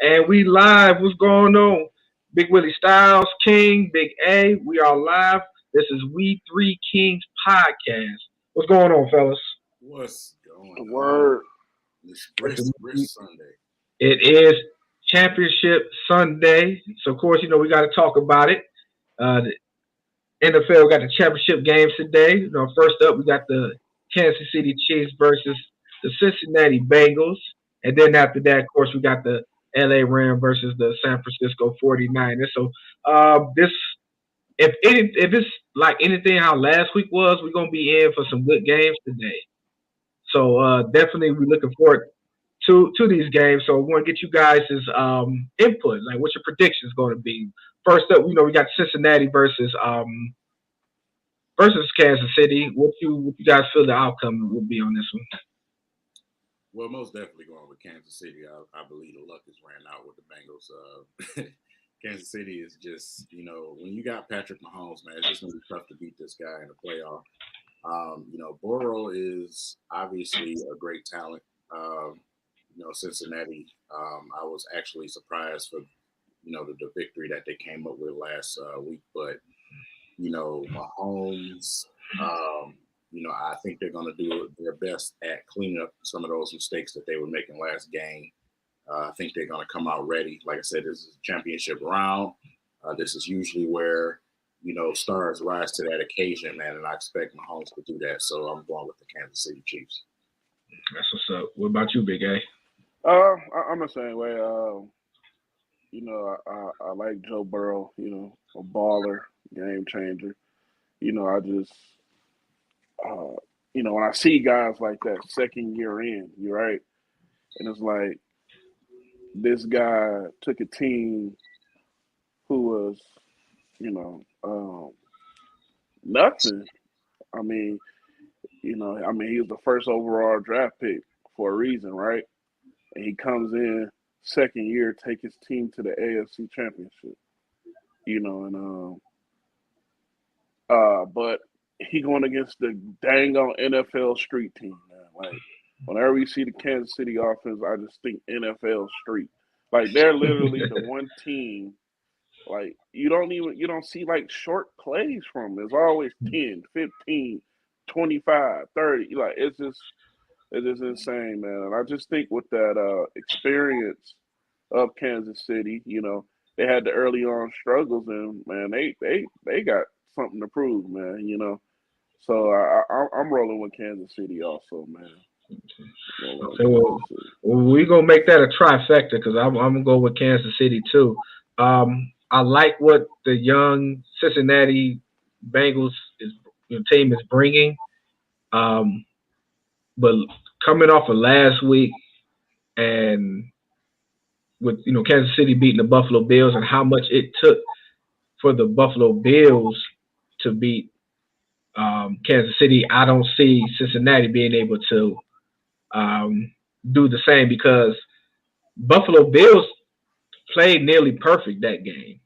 And we live. What's going on? Big Willie Styles, King, Big A. We are live. This is We Three Kings podcast. What's going on, fellas? What's going on? Word. This Listen, brisk Sunday. it is Championship Sunday. So, of course, we got to talk about it. The NFL got the championship games today. First up, we got the Kansas City Chiefs versus the Cincinnati Bengals. And then after that, of course, we got the LA Rams versus the San Francisco 49ers. So, this if it's like anything how last week was, we're gonna be in for some good games today. So definitely we're looking forward to these games. So I want to get you guys' input. Like, what's your predictions going to be? First up, we got Cincinnati versus Kansas City. What you guys feel the outcome will be on this one? Well, most definitely going with Kansas City. I believe the luck has ran out with the Bengals. Kansas City is just, when you got Patrick Mahomes, man, it's just going to be tough to beat this guy in the playoff. Burrow is obviously a great talent. Cincinnati, I was actually surprised for, the victory that they came up with last week. But, Mahomes, I think they're going to do their best at cleaning up some of those mistakes that they were making last game. I think they're going to come out ready. Like I said, this is a championship round. This is usually where, stars rise to that occasion, man, and I expect Mahomes to do that. So I'm going with the Kansas City Chiefs. That's what's up. What about you, Big A? I'm the same way. I like Joe Burrow. A baller, game changer. I just, when I see guys like that, second year in, you're right, and it's like this guy took a team who was, nothing. I mean, he was the first overall draft pick for a reason, right? And he comes in second year, take his team to the AFC Championship. And but he going against the dang on NFL street team, man. Like whenever you see the Kansas City offense, I just think NFL street. Like they're literally the one team. Like you don't see like short plays from them. It's always 10, 15, 25, 30. Like it's just insane, man. And I just think with that experience of Kansas City, they had the early on struggles, and man, they got something to prove, man. So I'm rolling with Kansas City also, man. Okay, well, we're gonna make that a trifecta because I'm gonna go with Kansas City too. I like what the young Cincinnati Bengals team is bringing, um, but coming off of last week and with Kansas City beating the Buffalo Bills and how much it took for the Buffalo Bills to beat Kansas City, I don't see Cincinnati being able to do the same because Buffalo Bills played nearly perfect that game.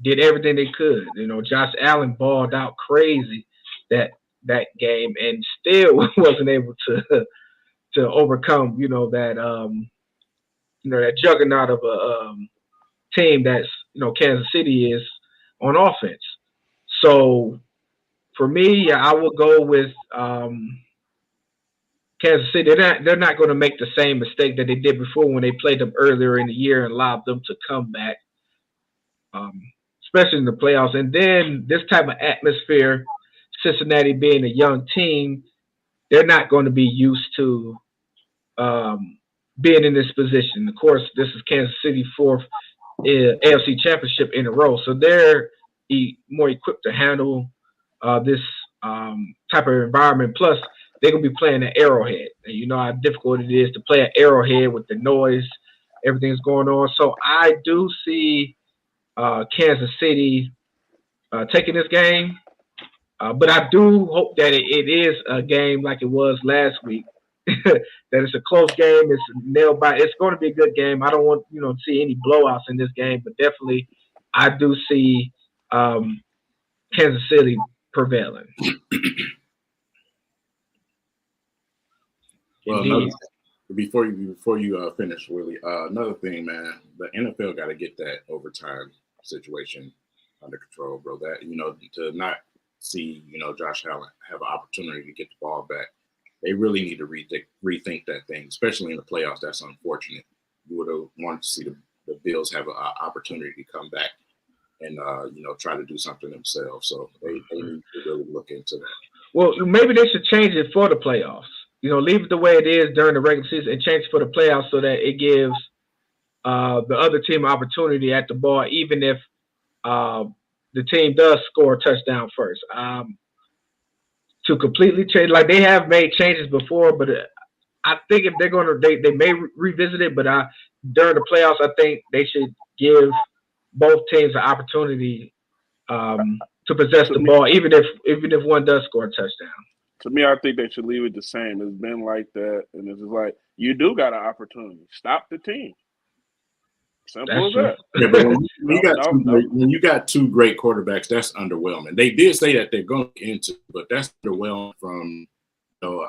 Did everything they could. Josh Allen balled out crazy that game and still wasn't able to overcome that juggernaut of a team that's Kansas City is on offense. So for me, yeah, I will go with Kansas City. They're not going to make the same mistake that they did before when they played them earlier in the year and allowed them to come back, um, especially in the playoffs. And then this type of atmosphere, Cincinnati being a young team, they're not going to be used to being in this position. Of course, this is Kansas City fourth AFC Championship in a row, so they're more equipped to handle this type of environment. Plus, they're gonna be playing at Arrowhead, and you know how difficult it is to play at Arrowhead with the noise, everything's going on. So I do see Kansas City taking this game, but I do hope that it is a game like it was last week. That it's a close game. It's nailed by. It's going to be a good game. I don't want to see any blowouts in this game, but definitely I do see um, Kansas City prevailing. Well, Indeed. before you finish, Willie, another thing, man, the NFL got to get that overtime situation under control, bro. That to not see Josh Allen have an opportunity to get the ball back, they really need to rethink that thing, especially in the playoffs. That's unfortunate. You would have wanted to see the Bills have an opportunity to come back and try to do something themselves. So they need to really look into that. Well, maybe they should change it for the playoffs. Leave it the way it is during the regular season and change it for the playoffs so that it gives the other team an opportunity at the ball, even if the team does score a touchdown first. To completely change, like they have made changes before, but I think if they're going to, they may revisit it, but during the playoffs, I think they should give both teams an opportunity to possess the ball, even if one does score a touchdown. To me, I think they should leave it the same. It's been like that, and it's just like you do got an opportunity. Stop the team. Simple as that. Yeah, but when you got two great quarterbacks, that's underwhelming. They did say that they're going into, but that's underwhelming from a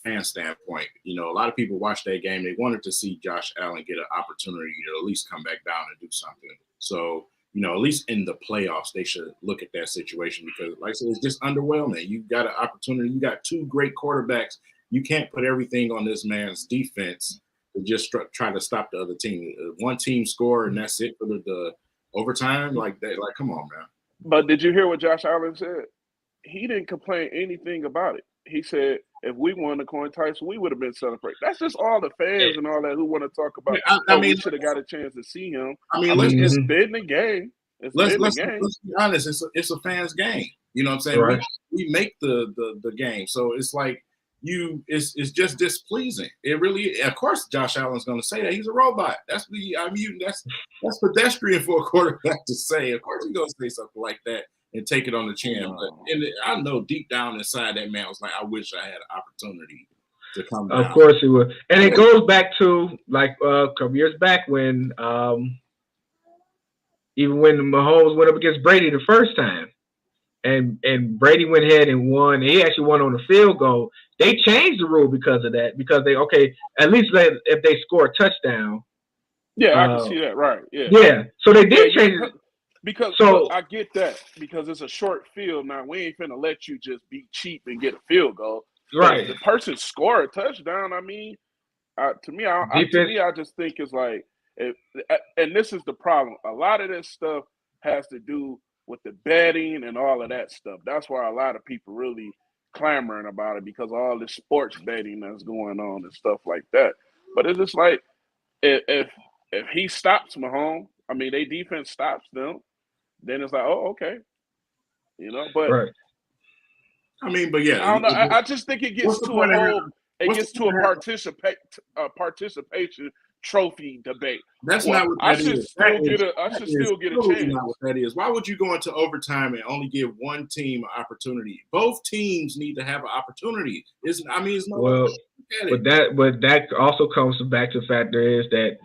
fan standpoint. A lot of people watched that game. They wanted to see Josh Allen get an opportunity to at least come back down and do something. So, at least in the playoffs, they should look at that situation because, like I said, it's just underwhelming. You got an opportunity. You got two great quarterbacks. You can't put everything on this man's defense to just try to stop the other team. One team score and that's it for the overtime. Like that. Like, come on, man. But did you hear what Josh Allen said? He didn't complain anything about it. He said, if we won the coin toss, we would have been celebrating. That's just all the fans and all that who want to talk about. I mean, we should have got a chance to see him. It's been the game. Let's be honest. It's a fan's game. You know what I'm saying? Right. We make the game, so it's like it's just displeasing. It really, of course, Josh Allen's going to say that he's a robot. That's pedestrian for a quarterback to say. Of course, he's going to say something like that and take it on the chin. And I know deep down inside that man was like, I wish I had an opportunity to come down. Of course he would. And it goes back to like a couple years back when even when Mahomes went up against Brady the first time and Brady went ahead and won. He actually won on the field goal. They changed the rule because of that, because at least if they score a touchdown. Yeah, I can see that. Right. Yeah. Yeah. So they did change it. Because I get that, because it's a short field. Now we ain't finna let you just be cheap and get a field goal. Right. If the person score a touchdown, I mean, to me, I just think it's like, and this is the problem. A lot of this stuff has to do with the betting and all of that stuff. That's why a lot of people really clamoring about it, because of all this sports betting that's going on and stuff like that. But it's just like, if he stops Mahomes, I mean, their defense stops them, then it's like, oh, okay, But right. I mean, but yeah, I don't know. I just think it gets to a participation trophy debate. That's not what that is. I should still get a chance. Not what that is. Why would you go into overtime and only give one team an opportunity? Both teams need to have an opportunity. It's no. Well, but that also comes back to the fact there is that.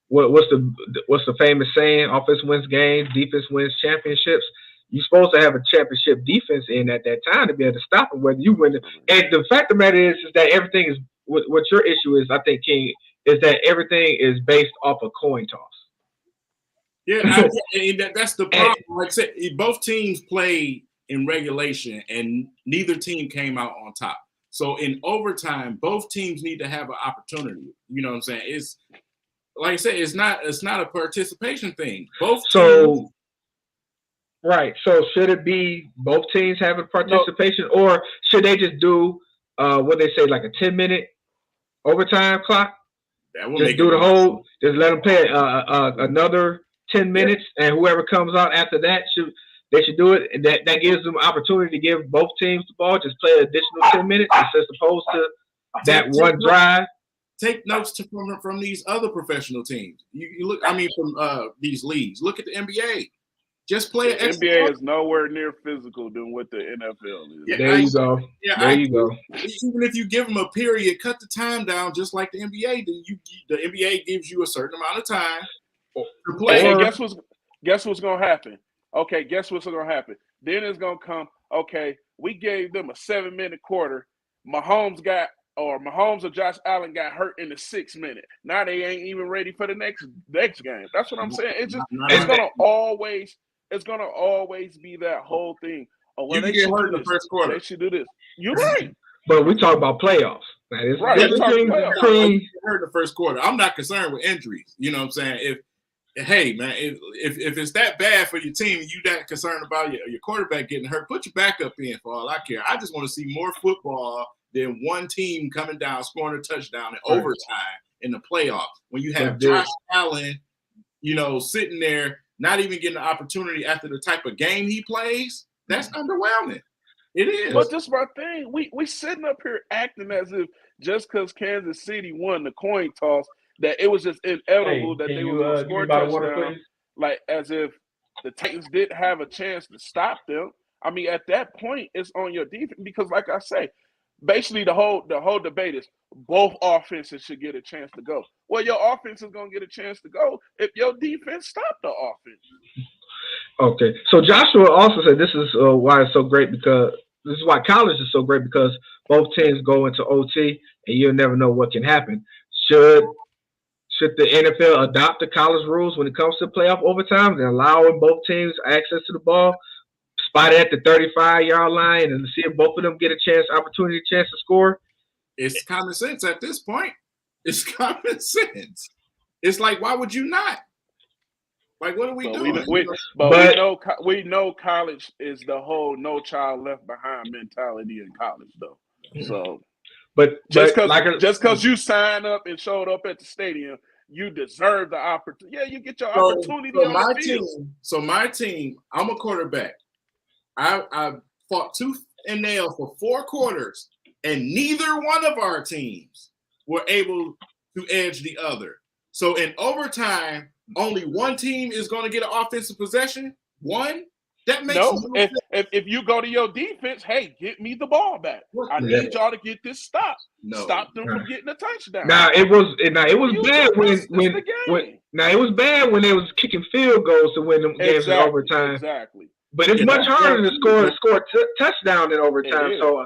What's the famous saying? Offense wins games, defense wins championships. You're supposed to have a championship defense in at that time to be able to stop them, whether you win it. And the fact of the matter is that everything is what your issue is, I think, King, is that everything is based off a coin toss. Yeah, that's the problem. Like I said, both teams played in regulation, and neither team came out on top. So in overtime, both teams need to have an opportunity. You know what I'm saying? It's like I said, it's not a participation thing. Right. So should it be both teams having participation, or should they just do what they say, like a 10-minute overtime clock? Just do the whole. Just let them play another 10 minutes, and whoever comes out after that should do it. And that gives them opportunity to give both teams the ball. Just play an additional 10 minutes as opposed to that one drive. Take notes from these other professional teams. You look, from these leagues. Look at the NBA. Just play an extra. NBA is nowhere near physical than what the NFL is. Yeah, there you go. Yeah, there you go. Even if you give them a period, cut the time down, just like the NBA. Then the NBA gives you a certain amount of time to play. Hey, guess what's gonna happen? Okay, guess what's gonna happen? Then it's gonna come. Okay, we gave them a 7-minute quarter. Mahomes got or Mahomes or Josh Allen got hurt in the 6th minute. Now they ain't even ready for the next game. That's what I'm saying. It's just it's gonna always be that whole thing. Oh, well, they should hurt in the first quarter. They should do this. You're right. But we talk about playoffs. Right. Right. Hurt in the first quarter. I'm not concerned with injuries. You know what I'm saying? If it's that bad for your team, you that concerned about your quarterback getting hurt, put your backup in for all I care. I just want to see more football than one team coming down, scoring a touchdown in overtime in the playoffs. When you have Josh Allen, sitting there, not even getting an opportunity after the type of game he plays, that's underwhelming. It is. But this is my thing. We sitting up here acting as if just because Kansas City won the coin toss, that it was just inevitable that they were going to score a touchdown, like as if the Titans didn't have a chance to stop them. I mean, at that point, it's on your defense because, like I say, basically the whole debate is both offenses should get a chance to go. Well, your offense is going to get a chance to go if your defense stop the offense. Okay, so Joshua also said this is why it's so great because this is why college is so great because both teams go into OT and you'll never know what can happen. Should the NFL adopt the college rules when it comes to playoff overtime and allowing both teams access to the ball, spot it at the 35-yard line, and see if both of them get a chance to score? It's common sense at this point. It's common sense. It's like, why would you not? Like, what are we doing? We know college is the whole no child left behind mentality in college, though. So. But just because you sign up and showed up at the stadium, you deserve the opportunity. Yeah, you get your opportunity on the field. So my team, I'm a quarterback. I fought tooth and nail for 4 quarters, and neither one of our teams were able to edge the other. So in overtime, only one team is going to get an offensive possession. One. That makes if you go to your defense, hey, get me the ball back. I need y'all to get this stop. Stop them from getting a touchdown. Now it was bad when they was kicking field goals to win them games in overtime. Exactly. But it's much harder to score touchdown in overtime. So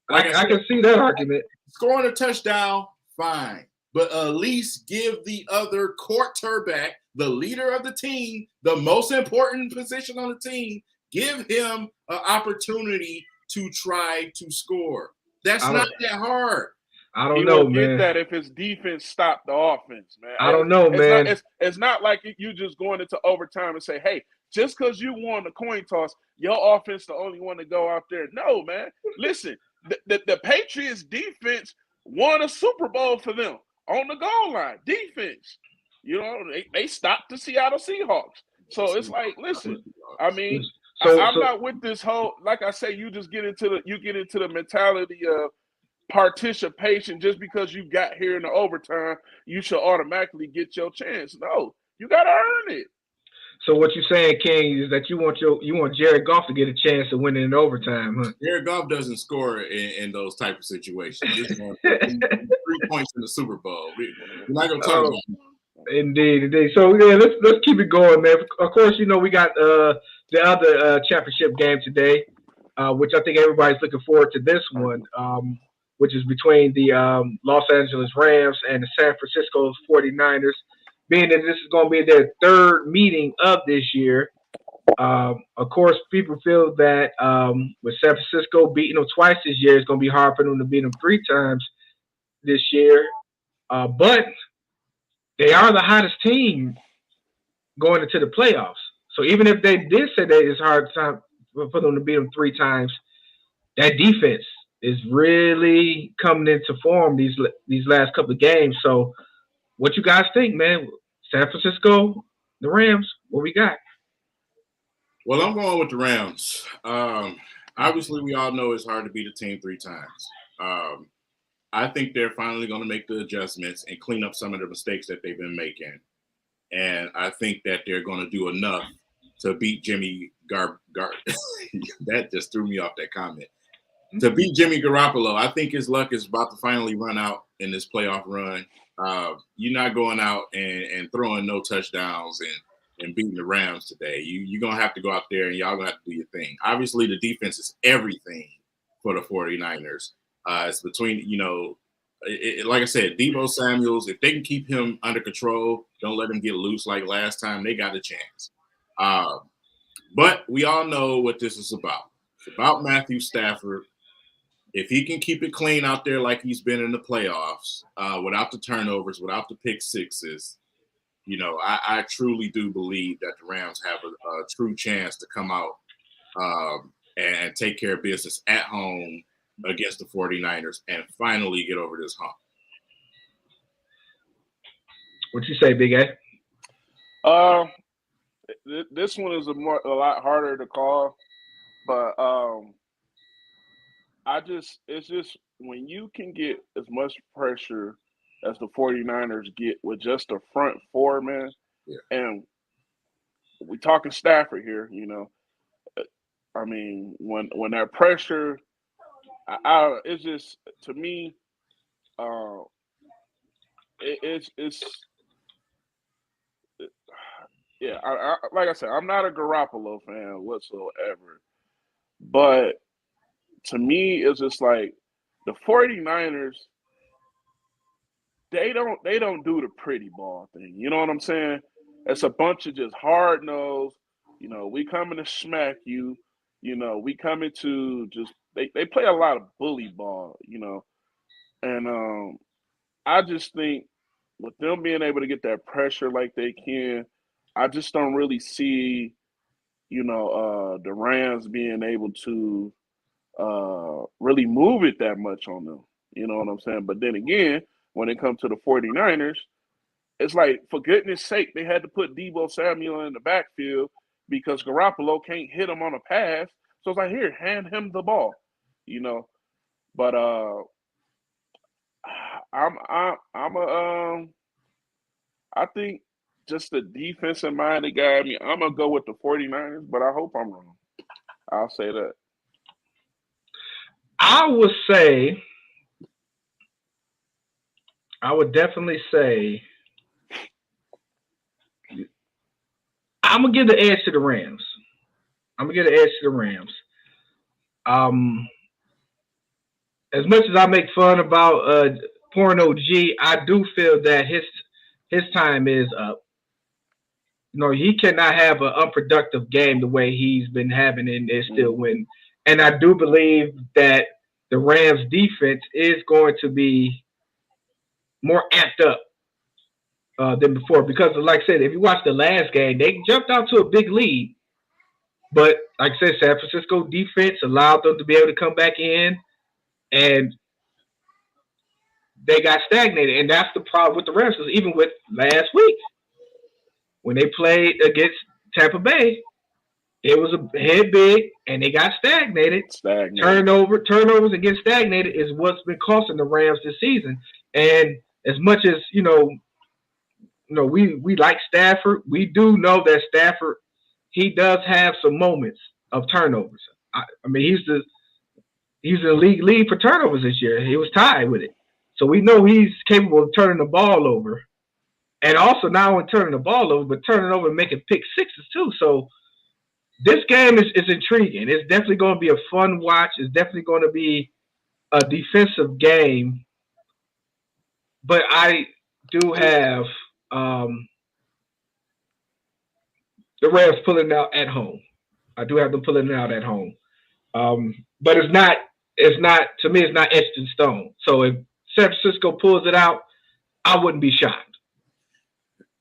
I can see that argument. Scoring a touchdown, fine. But at least give the other quarterback, the leader of the team, the most important position on the team, give him an opportunity to try to score. That's not that hard. I don't know, man. Get that if his defense stopped the offense, man. I don't know, man. It's not like you just going into overtime and say, hey, just because you won the coin toss, your offense the only one to go out there. No, man. Listen, the Patriots defense won a Super Bowl for them. On the goal line, defense. They stopped the Seattle Seahawks. So it's like, listen, I mean, I'm not with this whole, like I say, you get into the mentality of participation. Just because you got here in the overtime, you should automatically get your chance. No, you got to earn it. So what you're saying, King, is that you want Jared Goff to get a chance to win in overtime, huh? Jared Goff doesn't score in those type of situations. 3 points in the Super Bowl. We're not gonna talk about it. Indeed. So yeah, let's keep it going, man. Of course, we got the other championship game today, which I think everybody's looking forward to this one, which is between the Los Angeles Rams and the San Francisco 49ers. Being that this is going to be their 3rd meeting of this year, of course, people feel that with San Francisco beating them twice this year, it's going to be hard for them to beat them 3 times this year. But they are the hottest team going into the playoffs. So even if they did say that it's hard time for them to beat them 3 times, that defense is really coming into form these last couple of games. So what you guys think, man? San Francisco, the Rams, what we got? Well, I'm going with the Rams. Obviously, we all know it's hard to beat a team 3 times. I think they're finally going to make the adjustments and clean up some of the mistakes that they've been making. And I think that they're going to do enough to beat Jimmy That just threw me off, that comment. To beat Jimmy Garoppolo, I think his luck is about to finally run out in this playoff run. You're not going out and throwing no touchdowns and beating the Rams today. You're going to have to go out there and y'all going to have to do your thing. Obviously, the defense is everything for the 49ers. It's between, like I said, Deebo Samuels, if they can keep him under control, don't let him get loose like last time, they got a chance. But we all know what this is about. It's about Matthew Stafford. If he can keep it clean out there like he's been in the playoffs, without the turnovers, without the pick sixes, I truly do believe that the Rams have a true chance to come out and take care of business at home against the 49ers and finally get over this hump. What you say, Big A? This one is a lot harder to call, but it's just when you can get as much pressure as the 49ers get with just a front four, man, and we talking Stafford here, I mean, when that pressure, it's just, to me, yeah, like I said, I'm not a Garoppolo fan whatsoever, but to me, it's just like the 49ers, they don't do the pretty ball thing. You know what I'm saying? It's a bunch of just hard nose. We coming to smack you. We coming to just they play a lot of bully ball. And I just think with them being able to get that pressure like they can, I just don't really see the Rams being able to really move it that much on them. You know what I'm saying? But then again, when it comes to the 49ers, it's like, for goodness sake, they had to put Deebo Samuel in the backfield because Garoppolo can't hit him on a pass. So it's like, here, hand him the ball, But I think just the defensive minded guy. I mean, I'm gonna go with the 49ers, but I hope I'm wrong. I'll say that. I would definitely say I'm gonna give the edge to the Rams. As much as I make fun about Porno G, I do feel that his time is up. He cannot have an unproductive game the way he's been having and still win. And I do believe that the Rams defense is going to be more amped up than before. Because, like I said, if you watch the last game, they jumped out to a big lead. But, like I said, San Francisco defense allowed them to be able to come back in, and they got stagnated. And that's the problem with the Rams. Because even with last week, when they played against Tampa Bay, it was a head big, and they got stagnated. Turnovers and getting stagnated is what's been costing the Rams this season. And as much as we like Stafford, we do know that Stafford, he does have some moments of turnovers. I mean, he's the league lead for turnovers this year. He was tied with it, so we know he's capable of turning the ball over, and also not only turning the ball over, but turning over and making pick sixes too. So this game is intriguing. It's definitely going to be a fun watch. It's definitely going to be a defensive game. But I do have the Rams pulling it out at home. I do have them pulling it out at home. But it's not, to me, it's not etched in stone. So if San Francisco pulls it out, I wouldn't be shocked.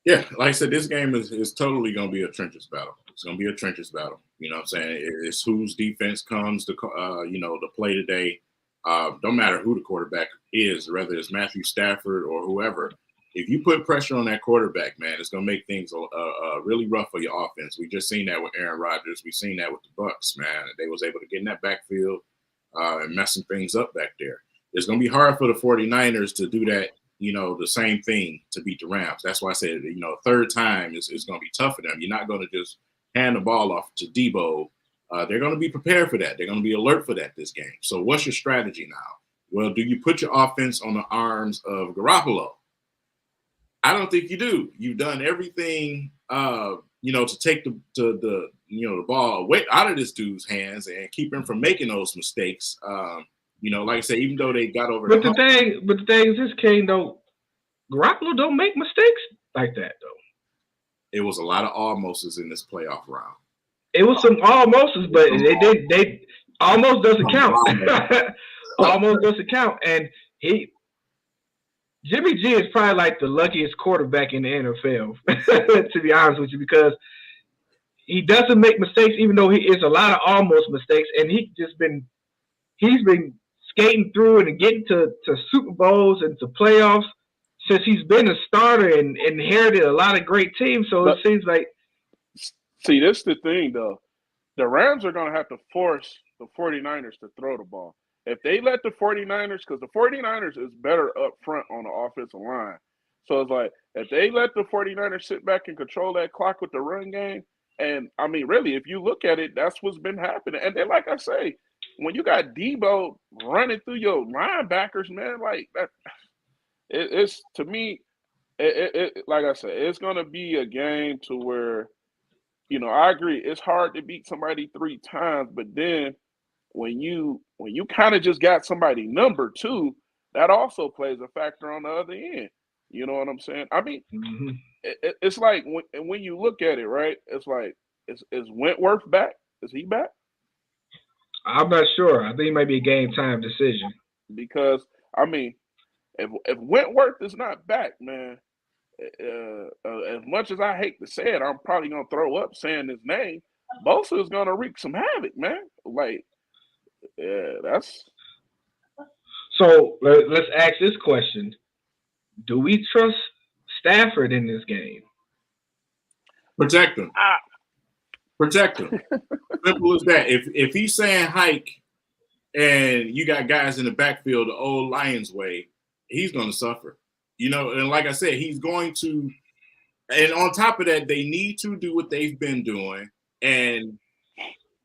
Yeah, like I said, this game is totally going to be a trenches battle. It's going to be a trenches battle. You know what I'm saying? It's whose defense comes to, to play today. Don't matter who the quarterback is, whether it's Matthew Stafford or whoever. If you put pressure on that quarterback, man, it's going to make things really rough for your offense. We just seen that with Aaron Rodgers. We've seen that with the Bucs, man. They was able to get in that backfield and messing things up back there. It's going to be hard for the 49ers to do that, the same thing to beat the Rams. That's why I said, third time is going to be tough for them. You're not going to just hand the ball off to Deebo. They're going to be prepared for that. They're going to be alert for that this game. So what's your strategy now? Well, do you put your offense on the arms of Garoppolo? I don't think you do. You've done everything, to take the ball away out of this dude's hands and keep him from making those mistakes. You know, like I said, even though they got over but the thing is this, King, though, Garoppolo don't make mistakes like that though. It was a lot of almost's in this playoff round. It was some almost's, but they almost doesn't count. Almost doesn't count, and Jimmy G is probably like the luckiest quarterback in the NFL, to be honest with you, because he doesn't make mistakes, even though he is a lot of almost mistakes, and he's been skating through and getting to Super Bowls and to playoffs since he's been a starter and inherited a lot of great teams. So it seems like. See, this is the thing, though. The Rams are going to have to force the 49ers to throw the ball. If they let the 49ers, because the 49ers is better up front on the offensive line. So it's like, if they let the 49ers sit back and control that clock with the run game, and I mean, really, if you look at it, that's what's been happening. And then, like I say, when you got Debo running through your linebackers, man, like that, it's to me, like I said, it's going to be a game to where, you know, I agree. It's hard to beat somebody 3 times, but then when you kind of just got somebody number 2, that also plays a factor on the other end. You know what I'm saying? I mean, it's like when you look at it, right? It's like, is Wentworth back? Is he back? I'm not sure. I think it might be a game time decision. Because I mean, if Wentworth is not back, man, as much as I hate to say it, I'm probably gonna throw up saying his name. Bosa is gonna wreak some havoc, man. Like, yeah, that's. So let's ask this question: do we trust Stafford in this game? Protect him. Protect him. Simple as that. If he's saying hike, and you got guys in the backfield the old Lions way, he's going to suffer. You know, and like I said, he's going to. And on top of that, they need to do what they've been doing. And,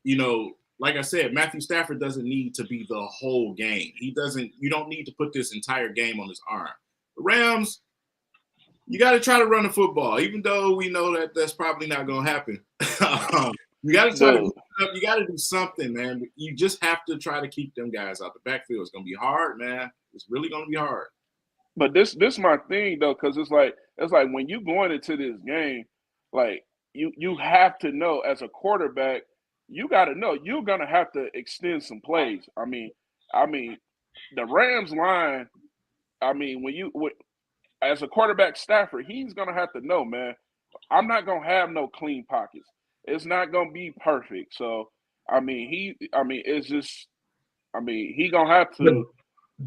you know, like I said, Matthew Stafford doesn't need to be the whole game. He doesn't. You don't need to put this entire game on his arm. The Rams, you got to try to run the football, even though we know that that's probably not going to happen. You got to try to. You got to do something, man. You just have to try to keep them guys out the backfield. It's going to be hard, man. It's really going to be hard. But this my thing though, because it's like when you going into this game, like you have to know as a quarterback, you got to know you're gonna have to extend some plays. I mean, the Rams line. I mean, as a quarterback, Stafford, he's gonna have to know, man. I'm not gonna have no clean pockets. It's not gonna be perfect. So, it's just. He gonna have to.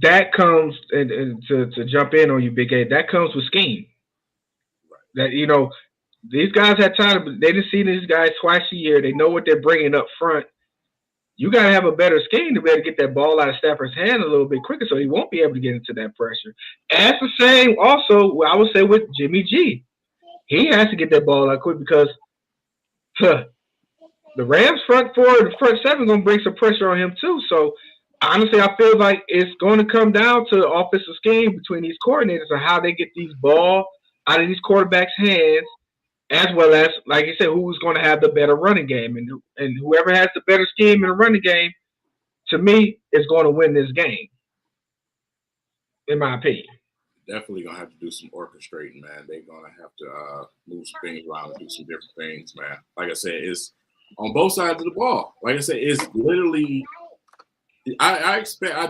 That comes and to jump in on you, Big A. That comes with scheme. That, you know, these guys had time. They didn't see these guys twice a year. They know what they're bringing up front. You got to have a better scheme to be able to get that ball out of Stafford's hand a little bit quicker, so he won't be able to get into that pressure. As the same, also, I would say with Jimmy G, he has to get that ball out quick because the Rams front 4, the front 7 going to bring some pressure on him too. So. Honestly, I feel like it's going to come down to the offensive scheme between these coordinators and how they get these ball out of these quarterbacks' hands, as well as, like you said, who's going to have the better running game. And whoever has the better scheme in the running game, to me, is going to win this game, in my opinion. Definitely going to have to do some orchestrating, man. They're going to have to move some things around and do some different things, man. Like I said, it's on both sides of the ball. Like I said, it's literally – I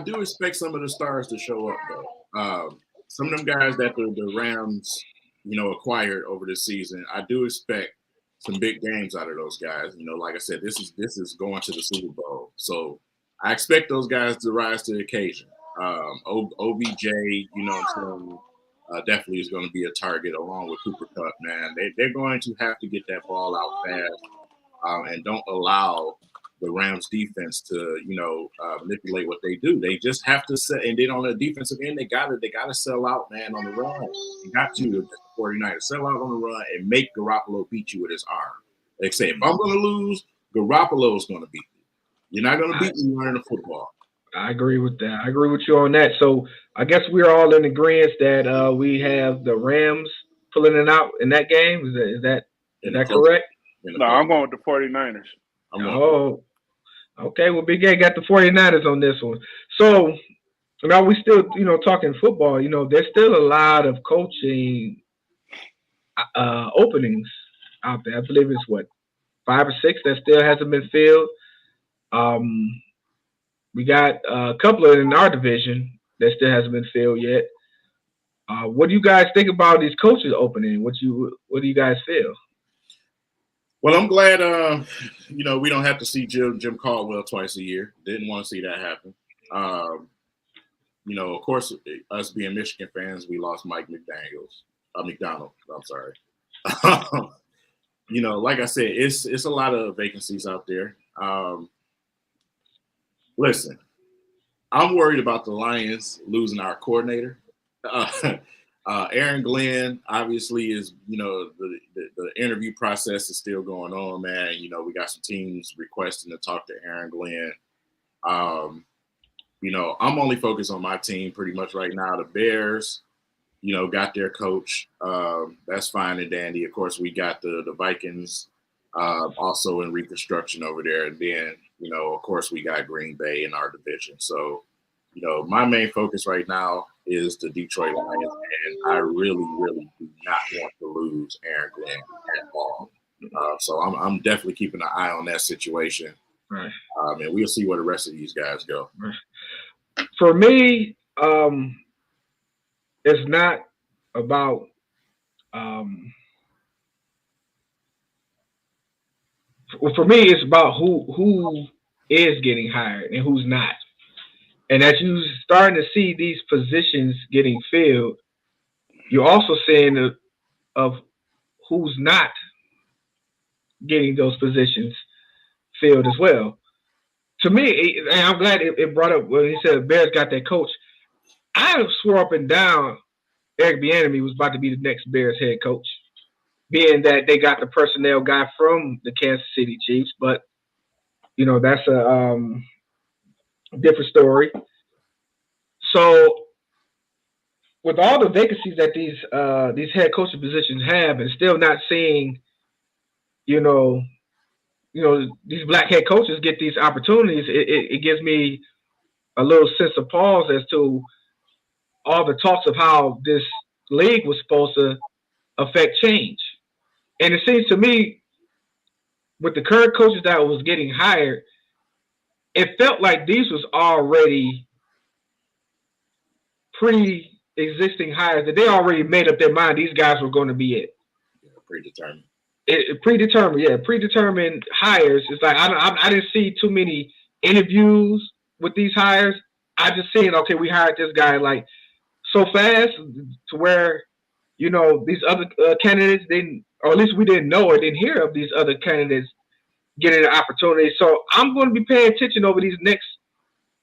do expect some of the stars to show up though. Some of them guys that the Rams, you know, acquired over this season, I do expect some big games out of those guys. You know, like I said, this is going to the Super Bowl, so I expect those guys to rise to the occasion. OBJ, you know what I'm saying, definitely is going to be a target along with Cooper Kupp. Man, they're going to have to get that ball out fast and don't allow the Rams defense to, you know, manipulate what they do. They just have to set, and then on the defensive end, they gotta sell out, man, on the run. You got to, the 49ers, sell out on the run and make Garoppolo beat you with his arm. They say, if I'm going to lose, Garoppolo's going to beat me. You're not going to beat me running the football. I agree with that. I agree with you on that. So I guess we're all in agreement that we have the Rams pulling it out in that game. Is that correct? No, I'm going with the 49ers. Okay, well, Big A got the 49ers on this one. So now we still, talking football. There's still a lot of coaching openings out there. I believe it's what 5 or 6 that still hasn't been filled. Um, we got a couple in our division that still hasn't been filled yet. What do you guys think about these coaches opening? What do you guys feel? Well, I'm glad, we don't have to see Jim Caldwell twice a year. Didn't want to see that happen. Of course, us being Michigan fans, we lost Mike McDonald. I'm sorry. Like I said, it's a lot of vacancies out there. Listen, I'm worried about the Lions losing our coordinator. Aaron Glenn obviously is, the interview process is still going on, man. We got some teams requesting to talk to Aaron Glenn. I'm only focused on my team pretty much right now. The Bears, got their coach. That's fine and dandy. Of course, we got the Vikings also in reconstruction over there. And then, of course, we got Green Bay in our division. So, my main focus right now is the Detroit Lions, and I really, really do not want to lose Aaron Glenn at all. So I'm definitely keeping an eye on that situation. Right. And we'll see where the rest of these guys go. Right. For me, it's not about for me, it's about who is getting hired and who's not. And as you're starting to see these positions getting filled, you're also seeing of who's not getting those positions filled as well. To me, and I'm glad it brought up when he said Bears got that coach. I swore up and down Eric Bieniemy was about to be the next Bears head coach, being that they got the personnel guy from the Kansas City Chiefs. But that's a different story. So, with all the vacancies that these head coaching positions have, and still not seeing, these black head coaches get these opportunities, it gives me a little sense of pause as to all the talks of how this league was supposed to affect change. And it seems to me, with the current coaches that was getting hired, it felt like these was already pre-existing hires, that they already made up their mind these guys were going to be it. Yeah, predetermined. Predetermined hires. It's like I didn't see too many interviews with these hires. I just seen, okay, we hired this guy like so fast to where these other candidates didn't, or at least we didn't know or didn't hear of these other candidates getting an opportunity. So I'm going to be paying attention over these next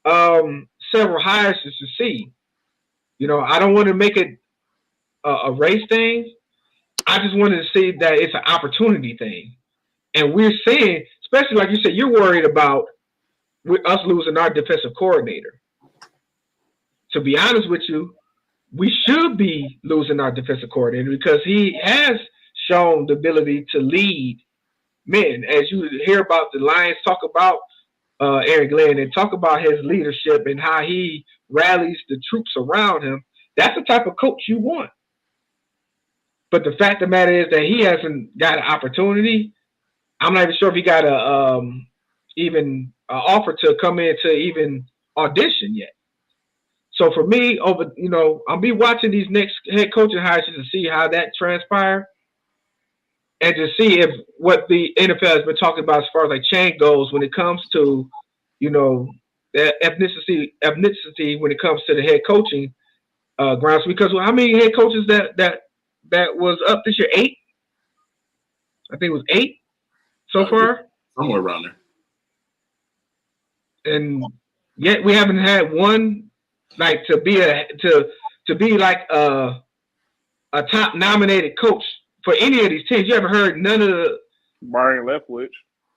several hires just to see. I don't want to make it a race thing. I just wanted to see that it's an opportunity thing. And we're seeing, especially like you said, you're worried about us losing our defensive coordinator. To be honest with you, we should be losing our defensive coordinator because he has shown the ability to lead men. As you hear about the Lions talk about Aaron Glenn and talk about his leadership and how he rallies the troops around him, that's the type of coach you want. But the fact of the matter is that he hasn't got an opportunity. I'm not even sure if he got even an offer to come in to even audition yet. So for me, I'll be watching these next head coaching hires to see how that transpires and to see if what the NFL has been talking about as far as like change goes when it comes to, the ethnicity when it comes to the head coaching grounds. Because how many head coaches that was up this year? 8? I think it was 8 so far. Somewhere around there. And yet we haven't had one like to be like a top nominated coach for any of these teams. You ever heard none of the Byron Leftwich?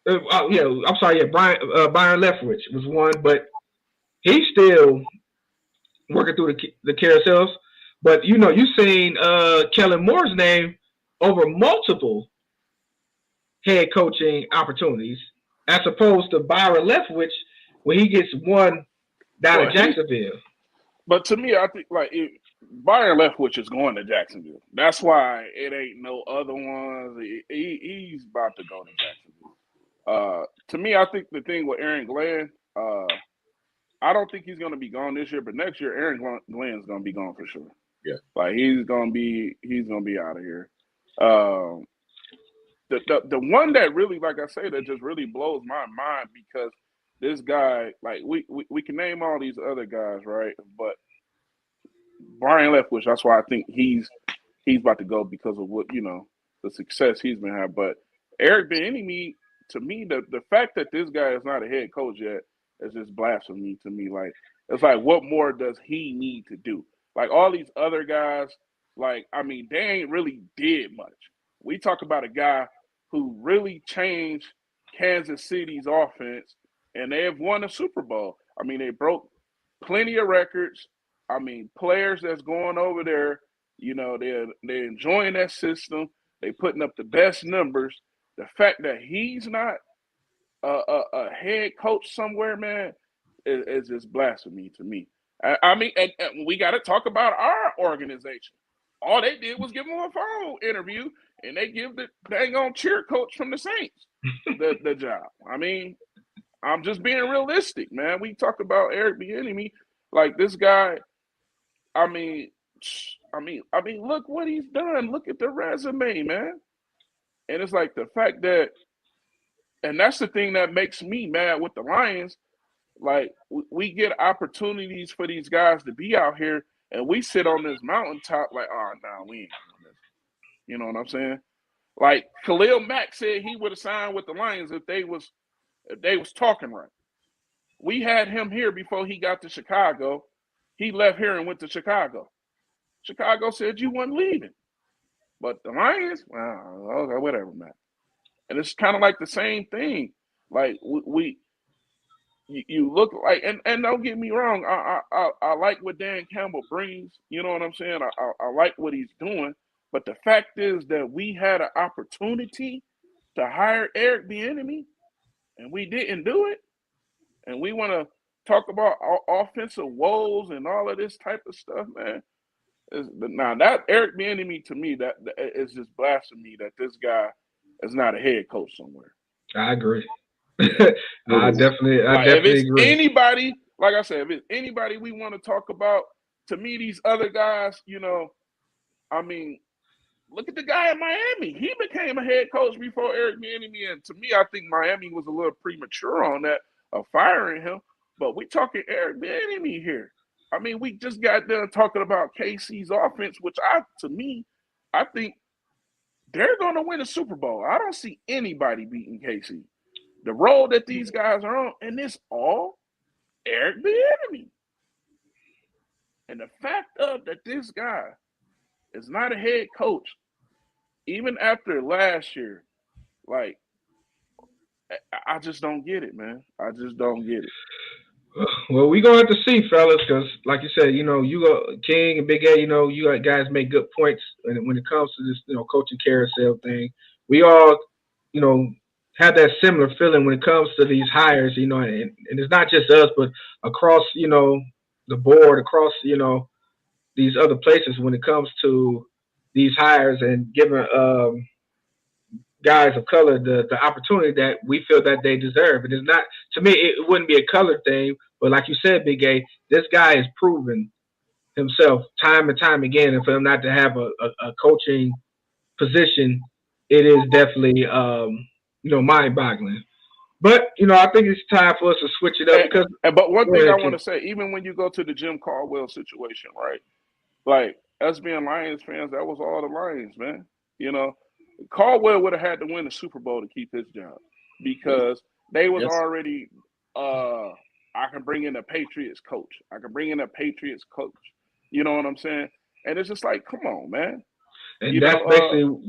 I'm sorry. Yeah, Byron Leftwich was one, but he's still working through the carousels. But you've seen Kellen Moore's name over multiple head coaching opportunities as opposed to Byron Leftwich when he gets one down in Jacksonville. But to me, I think Byron Leftwich is going to Jacksonville. That's why it ain't no other ones. He's about to go to Jacksonville. To me, I think the thing with Aaron Glenn, I don't think he's going to be gone this year, but next year Aaron Glenn's going to be gone for sure. Yeah, like he's going to be out of here. The one that really, like I say, that just really blows my mind because this guy, like we can name all these other guys, right? But Brian Leftwich, that's why I think he's about to go because of what the success he's been having. But Eric Bieniemy, to me, the fact that this guy is not a head coach yet is just blasphemy to me. Like it's like, what more does he need to do? Like all these other guys, they ain't really did much. We talk about a guy who really changed Kansas City's offense, and they have won a Super Bowl. They broke plenty of records. Players that's going over there, they're enjoying that system. They putting up the best numbers. The fact that he's not a head coach somewhere, man, is just blasphemy to me. And we got to talk about our organization. All they did was give him a phone interview, and they give the dang on cheer coach from the Saints the job. I'm just being realistic, man. We talk about Eric Bieniemy, like this guy. Look what he's done. Look at the resume, man. And it's like the fact that, and that's the thing that makes me mad with the Lions. Like we get opportunities for these guys to be out here, and we sit on this mountaintop like, oh no, we ain't doing this. You know what I'm saying? Like Khalil Mack said he would have signed with the Lions if they was talking right. We had him here before he got to Chicago. He left here and went to Chicago. Chicago said you wasn't leaving. But the Lions, well, okay, whatever, man. And it's kind of like the same thing. Like you look like, and don't get me wrong, I like what Dan Campbell brings. You know what I'm saying? I like what he's doing. But the fact is that we had an opportunity to hire Eric Bieniemy, and we didn't do it. And we want to talk about offensive woes and all of this type of stuff, man. Now that Eric Bieniemy, to me, that is just blasphemy that this guy is not a head coach somewhere. I agree. I definitely agree. Anybody, like I said, if it's anybody we want to talk about, to me, these other guys, look at the guy in Miami. He became a head coach before Eric Bieniemy, and to me, I think Miami was a little premature on that of firing him. But we talking Eric Bieniemy here. We just got done talking about KC's offense, which I think they're going to win a Super Bowl. I don't see anybody beating KC. The role that these guys are on, and it's all Eric Bieniemy. And the fact of that this guy is not a head coach, even after last year, like, I just don't get it, man. I just don't get it. Well, we're going to have to see, fellas, because like you said, you go King and Big A, you guys make good points when it comes to this, coaching carousel thing. We all, have that similar feeling when it comes to these hires, and it's not just us, but across, the board, across, these other places when it comes to these hires and giving guys of color the opportunity that we feel that they deserve. And it's not, to me, it wouldn't be a color thing, but like you said, Big A, this guy has proven himself time and time again, and for him not to have a coaching position, it is definitely, mind-boggling. But, I think it's time for us to switch it up. But one thing I want to say, even when you go to the Jim Caldwell situation, right? Like, us being Lions fans, that was all the Lions, man. Caldwell would have had to win the Super Bowl to keep his job because they was already I can bring in a Patriots coach. I can bring in a Patriots coach. You know what I'm saying? And it's just like, come on, man. And that's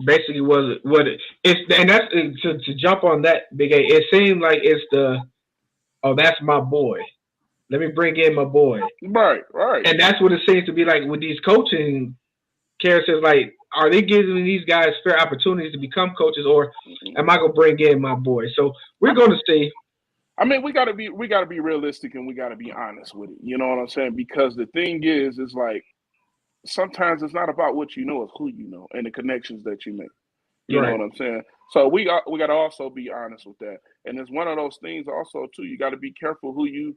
basically what it is. And that's to jump on that, Big A. It seemed like it's that's my boy. Let me bring in my boy. Right. And that's what it seems to be like with these coaching Karen says, like, are they giving these guys fair opportunities to become coaches, or am I gonna bring in my boy? So we're gonna see. I mean, we gotta be realistic and we gotta be honest with it. You know what I'm saying? Because the thing is like sometimes it's not about what you know, it's who you know and the connections that you make. You know what I'm saying? So we got to also be honest with that. And it's one of those things also too. You got to be careful who you,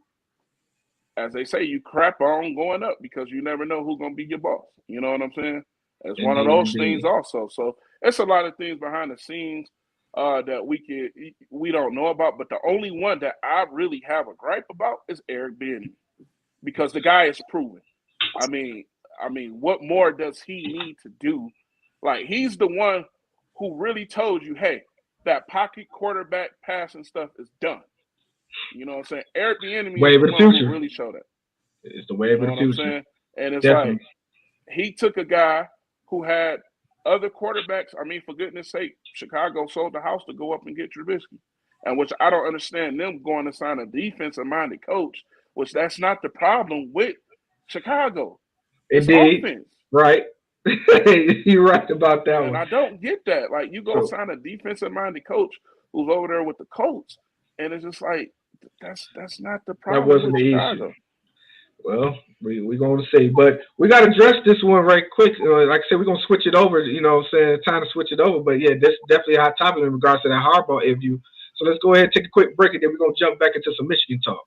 as they say, you crap on going up because you never know who's gonna be your boss. You know what I'm saying? It's one of those things also. So it's a lot of things behind the scenes that we don't know about. But the only one that I really have a gripe about is Eric Bieniemy because the guy is proven. I mean, what more does he need to do? Like he's the one who really told you, hey, that pocket quarterback passing stuff is done. You know what I'm saying? Eric Bieniemy is the one who really showed that. It's the wave of the future. And it's like he took a guy who had other quarterbacks. I mean, for goodness sake, Chicago sold the house to go up and get Trubisky. And which I don't understand them going to sign a defensive-minded coach, which that's not the problem with Chicago. It's offense. Right. You're right about that one. I don't get that. Like, you go sign a defensive-minded coach who's over there with the Colts, and it's just like, that's not the problem. That wasn't the issue. Well, we're going to see. But we got to address this one right quick. Like I said, we're going to switch it over. You know what I'm saying? Time to switch it over. But, yeah, this is definitely a hot topic in regards to that Harbaugh interview. So let's go ahead and take a quick break, and then we're going to jump back into some Michigan talk.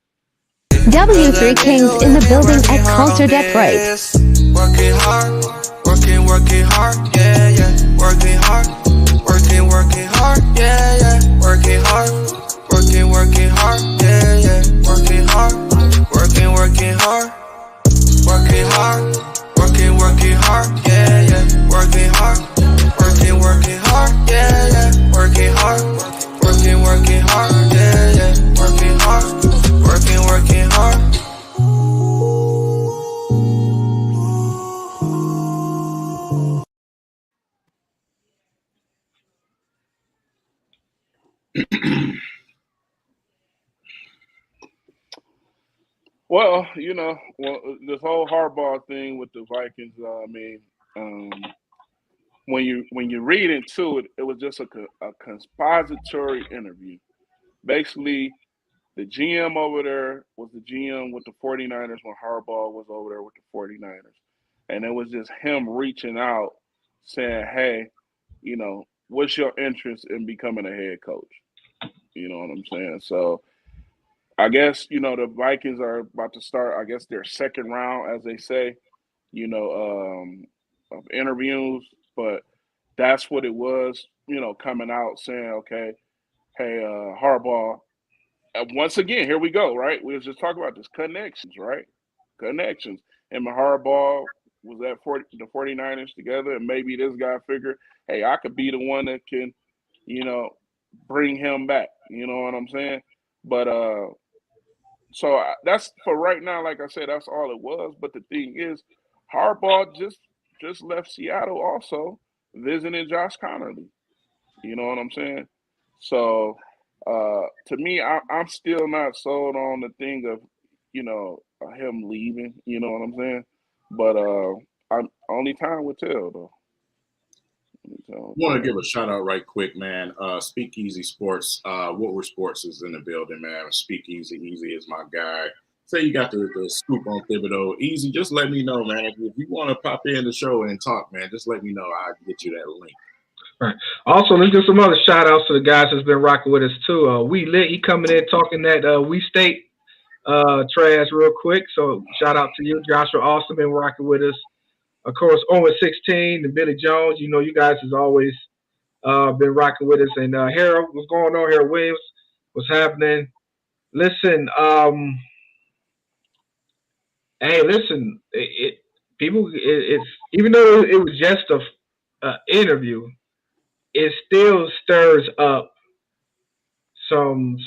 W3 Kings in the building at Culture Detroit. Working hard, working hard, yeah, yeah. Working hard, working hard, yeah, yeah. Working hard, working hard, yeah, yeah. Working hard, working hard, working hard, working hard, yeah, yeah. Working hard, working hard, yeah, yeah. Working hard, working hard, yeah, yeah. Working hard, working hard. Well, you know, this whole Harbaugh thing with the Vikings. I mean, when you read into it, it was just a compository interview. Basically, the GM over there was the GM with the 49ers when Harbaugh was over there with the 49ers. And it was just him reaching out saying, hey, you know, what's your interest in becoming a head coach? You know what I'm saying? So I guess, you know, the Vikings are about to start, I guess, their second round, as they say, you know, of interviews. But that's what it was, you know, coming out saying, okay, hey, Harbaugh, once again, here we go, right? We was just talking about this connections, right? Connections. And Harbaugh was at the 49ers together, and maybe this guy figured, hey, I could be the one that can, you know, bring him back. You know what I'm saying? But so that's for right now. Like I said, that's all it was. But the thing is, Harbaugh just left Seattle also visiting Josh Connerly. You know what I'm saying? So to me, I'm still not sold on the thing of, you know, him leaving. You know what I'm saying? But only time will tell, though. I want to give a shout out right quick, man. Speakeasy Sports, Woodward Sports is in the building, man. Speakeasy, Easy is my guy. Say you got the scoop on Thibodeau. Easy, just let me know, man. If you want to pop in the show and talk, man, just let me know. I'll get you that link. All right. Also, let's give some other shout outs to the guys that's been rocking with us too. We Lit, he coming in talking that We State trash real quick. So shout out to you, Joshua Austin, been rocking with us. Of course, Owen 16 and Billy Jones. You know, you guys has always been rocking with us. And Harold, what's going on here? Williams, what's happening? Listen, hey, listen, it's even though it was just a interview, it still stirs up some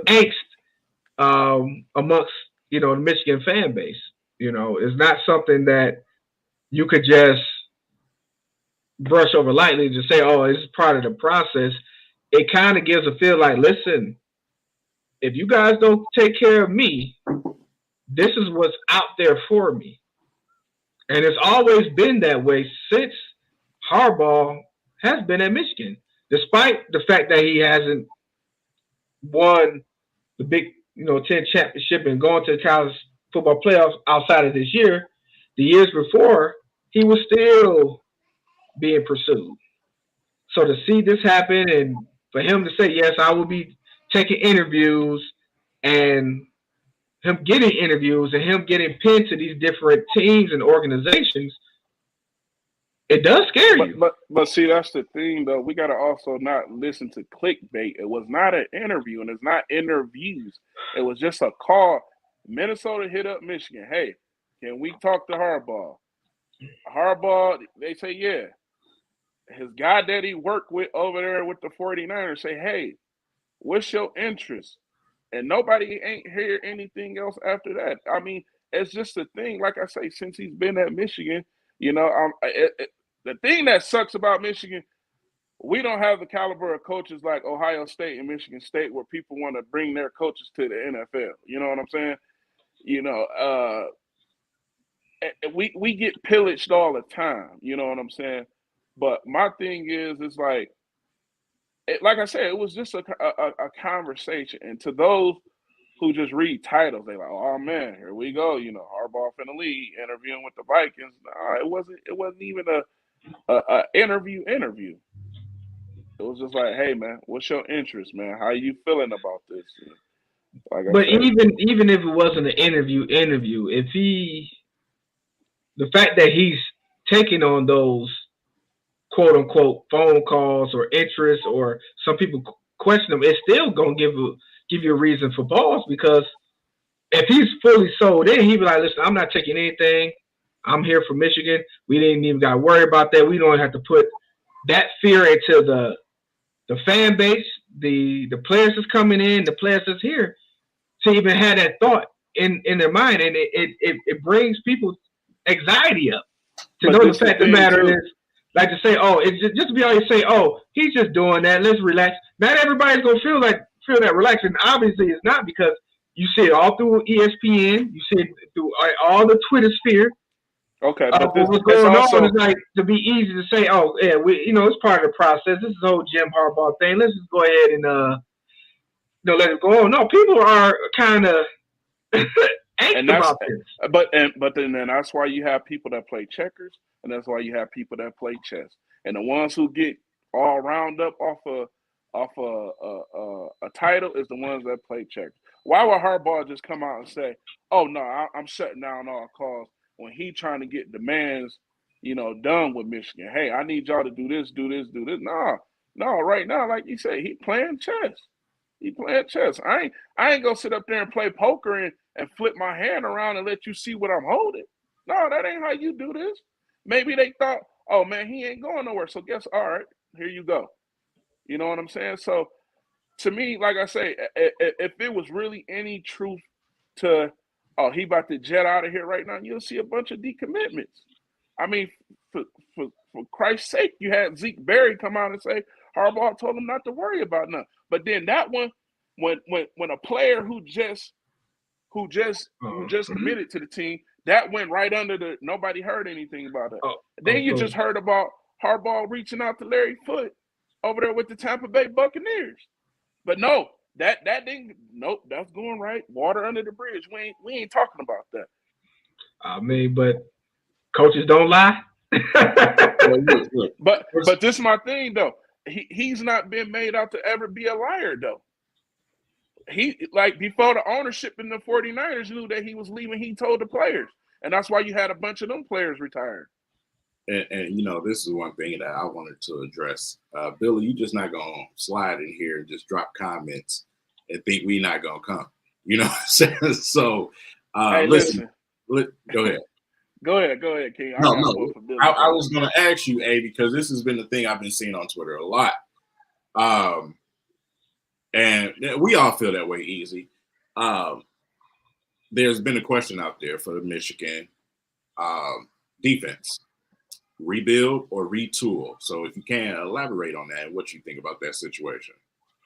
angst amongst, you know, the Michigan fan base. You know, it's not something that you could just brush over lightly to say, oh, it's part of the process. It kind of gives a feel like, listen, if you guys don't take care of me, this is what's out there for me. And it's always been that way since Harbaugh has been at Michigan, despite the fact that he hasn't won the Big 10 championship and going to the college football playoffs outside of this year. The years before, he was still being pursued. So to see this happen and for him to say, yes, I will be taking interviews, and him getting interviews and him getting pinned to these different teams and organizations, it does scare you. But see, that's the thing, though. We got to also not listen to clickbait. It was not an interview, and it's not interviews. It was just a call. Minnesota hit up Michigan. Hey, can we talk to Harbaugh? Harbaugh, they say, yeah. His guy that he worked with over there with the 49ers say, hey, what's your interest? And nobody ain't hear anything else after that. I mean, it's just a thing. Like I say, since he's been at Michigan, the thing that sucks about Michigan, we don't have the caliber of coaches like Ohio State and Michigan State where people want to bring their coaches to the NFL. You know what I'm saying? We get pillaged all the time. You know what I'm saying? But my thing is, it's like I said, it was just a conversation. And to those who just read titles, they like, oh man, here we go. Harbaugh in the league interviewing with the Vikings. No, it wasn't even a interview. It was just like, hey man, what's your interest, man? How you feeling about this? But even if it wasn't an interview, if the fact that he's taking on those quote unquote phone calls or interest, or some people question him, it's still gonna give you a reason for pause, because if he's fully sold in, he'd be like, listen, I'm not taking anything. I'm here for Michigan. We didn't even got to worry about that. We don't have to put that fear into the fan base, the players that's coming in, the players that's here, to even have that thought in their mind. And it brings people anxiety up to know the fact of the matter is, like to say, oh, it's just to be able to say, oh, he's just doing that. Let's relax. Not everybody's gonna feel that relaxed, and obviously it's not, because you see it all through ESPN, you see it through all the Twitter sphere. Okay, but what's going on is like to be easy to say, oh yeah, it's part of the process. This is the whole Jim Harbaugh thing. Let's just go ahead and let it go on. No, people are kind of angst about this. But then that's why you have people that play checkers, and that's why you have people that play chess. And the ones who get all round up off a title is the ones that play checkers. Why would Harbaugh just come out and say, "Oh no, I'm shutting down all calls," when he trying to get demands, done with Michigan? Hey, I need y'all to do this, do this, do this. No, right now, like you say, he playing chess. I ain't gonna sit up there and play poker and flip my hand around and let you see what I'm holding. No, that ain't how you do this. Maybe they thought, oh man, he ain't going nowhere. So all right, here you go. You know what I'm saying? So to me, like I say, if it was really any truth to, oh, he about to jet out of here right now, you'll see a bunch of decommitments. I mean, for Christ's sake, you had Zeke Berry come out and say Harbaugh told him not to worry about nothing. But then that one, when a player who just committed to the team, that went right under the nobody heard anything about it. Then you just heard about Harbaugh reaching out to Larry Foote over there with the Tampa Bay Buccaneers. But no, that didn't. Nope, that's going right. Water under the bridge. We ain't talking about that. I mean, but coaches don't lie. But this is my thing though. He's not been made out to ever be a liar though. He, like, before the ownership in the 49ers knew that he was leaving, he told the players. And that's why you had a bunch of them players retired. And this is one thing that I wanted to address. Billy, you just not going to slide in here and just drop comments and think we not going to come. You know what I'm saying? So, hey, listen. Go ahead. Go ahead, King. I was going to ask you, because this has been the thing I've been seeing on Twitter a lot. And we all feel that way, easy. There's been a question out there for the Michigan defense. Rebuild or retool? So if you can elaborate on that, what you think about that situation.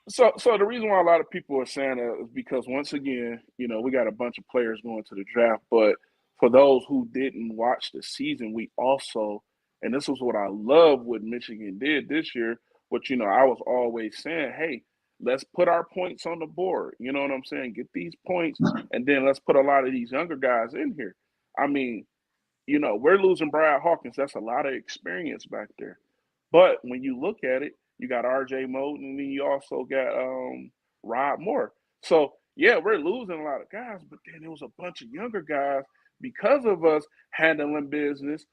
So the reason why a lot of people are saying that is because, once again, we got a bunch of players going to the draft, but for those who didn't watch the season, we also, and this was what I love what Michigan did this year, but I was always saying, hey, let's put our points on the board. You know what I'm saying? Get these points, and then let's put a lot of these younger guys in here. I mean, we're losing Brad Hawkins. That's a lot of experience back there. But when you look at it, you got R.J. Moten, and then you also got Rob Moore. So, yeah, we're losing a lot of guys, but then there was a bunch of younger guys because of us handling business,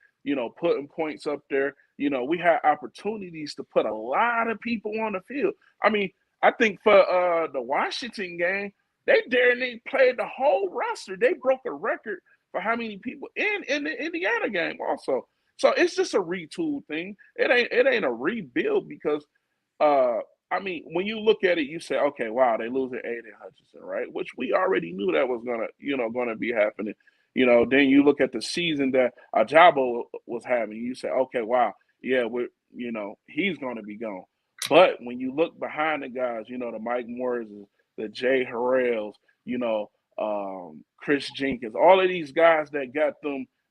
putting points up there. We had opportunities to put a lot of people on the field. I mean, I think for the Washington game, they played the whole roster. They broke a record for how many people in the Indiana game also. So it's just a retool thing. It ain't a rebuild because I mean, when you look at it, you say, okay, wow, they losing Aiden Hutchinson, right? Which we already knew that was gonna be happening. Then you look at the season that Ajabo was having. You say, okay, wow, yeah, he's gonna be gone. But when you look behind the guys, the Mike Morrises, the Jay Harrells, Chris Jenkins, all of these guys that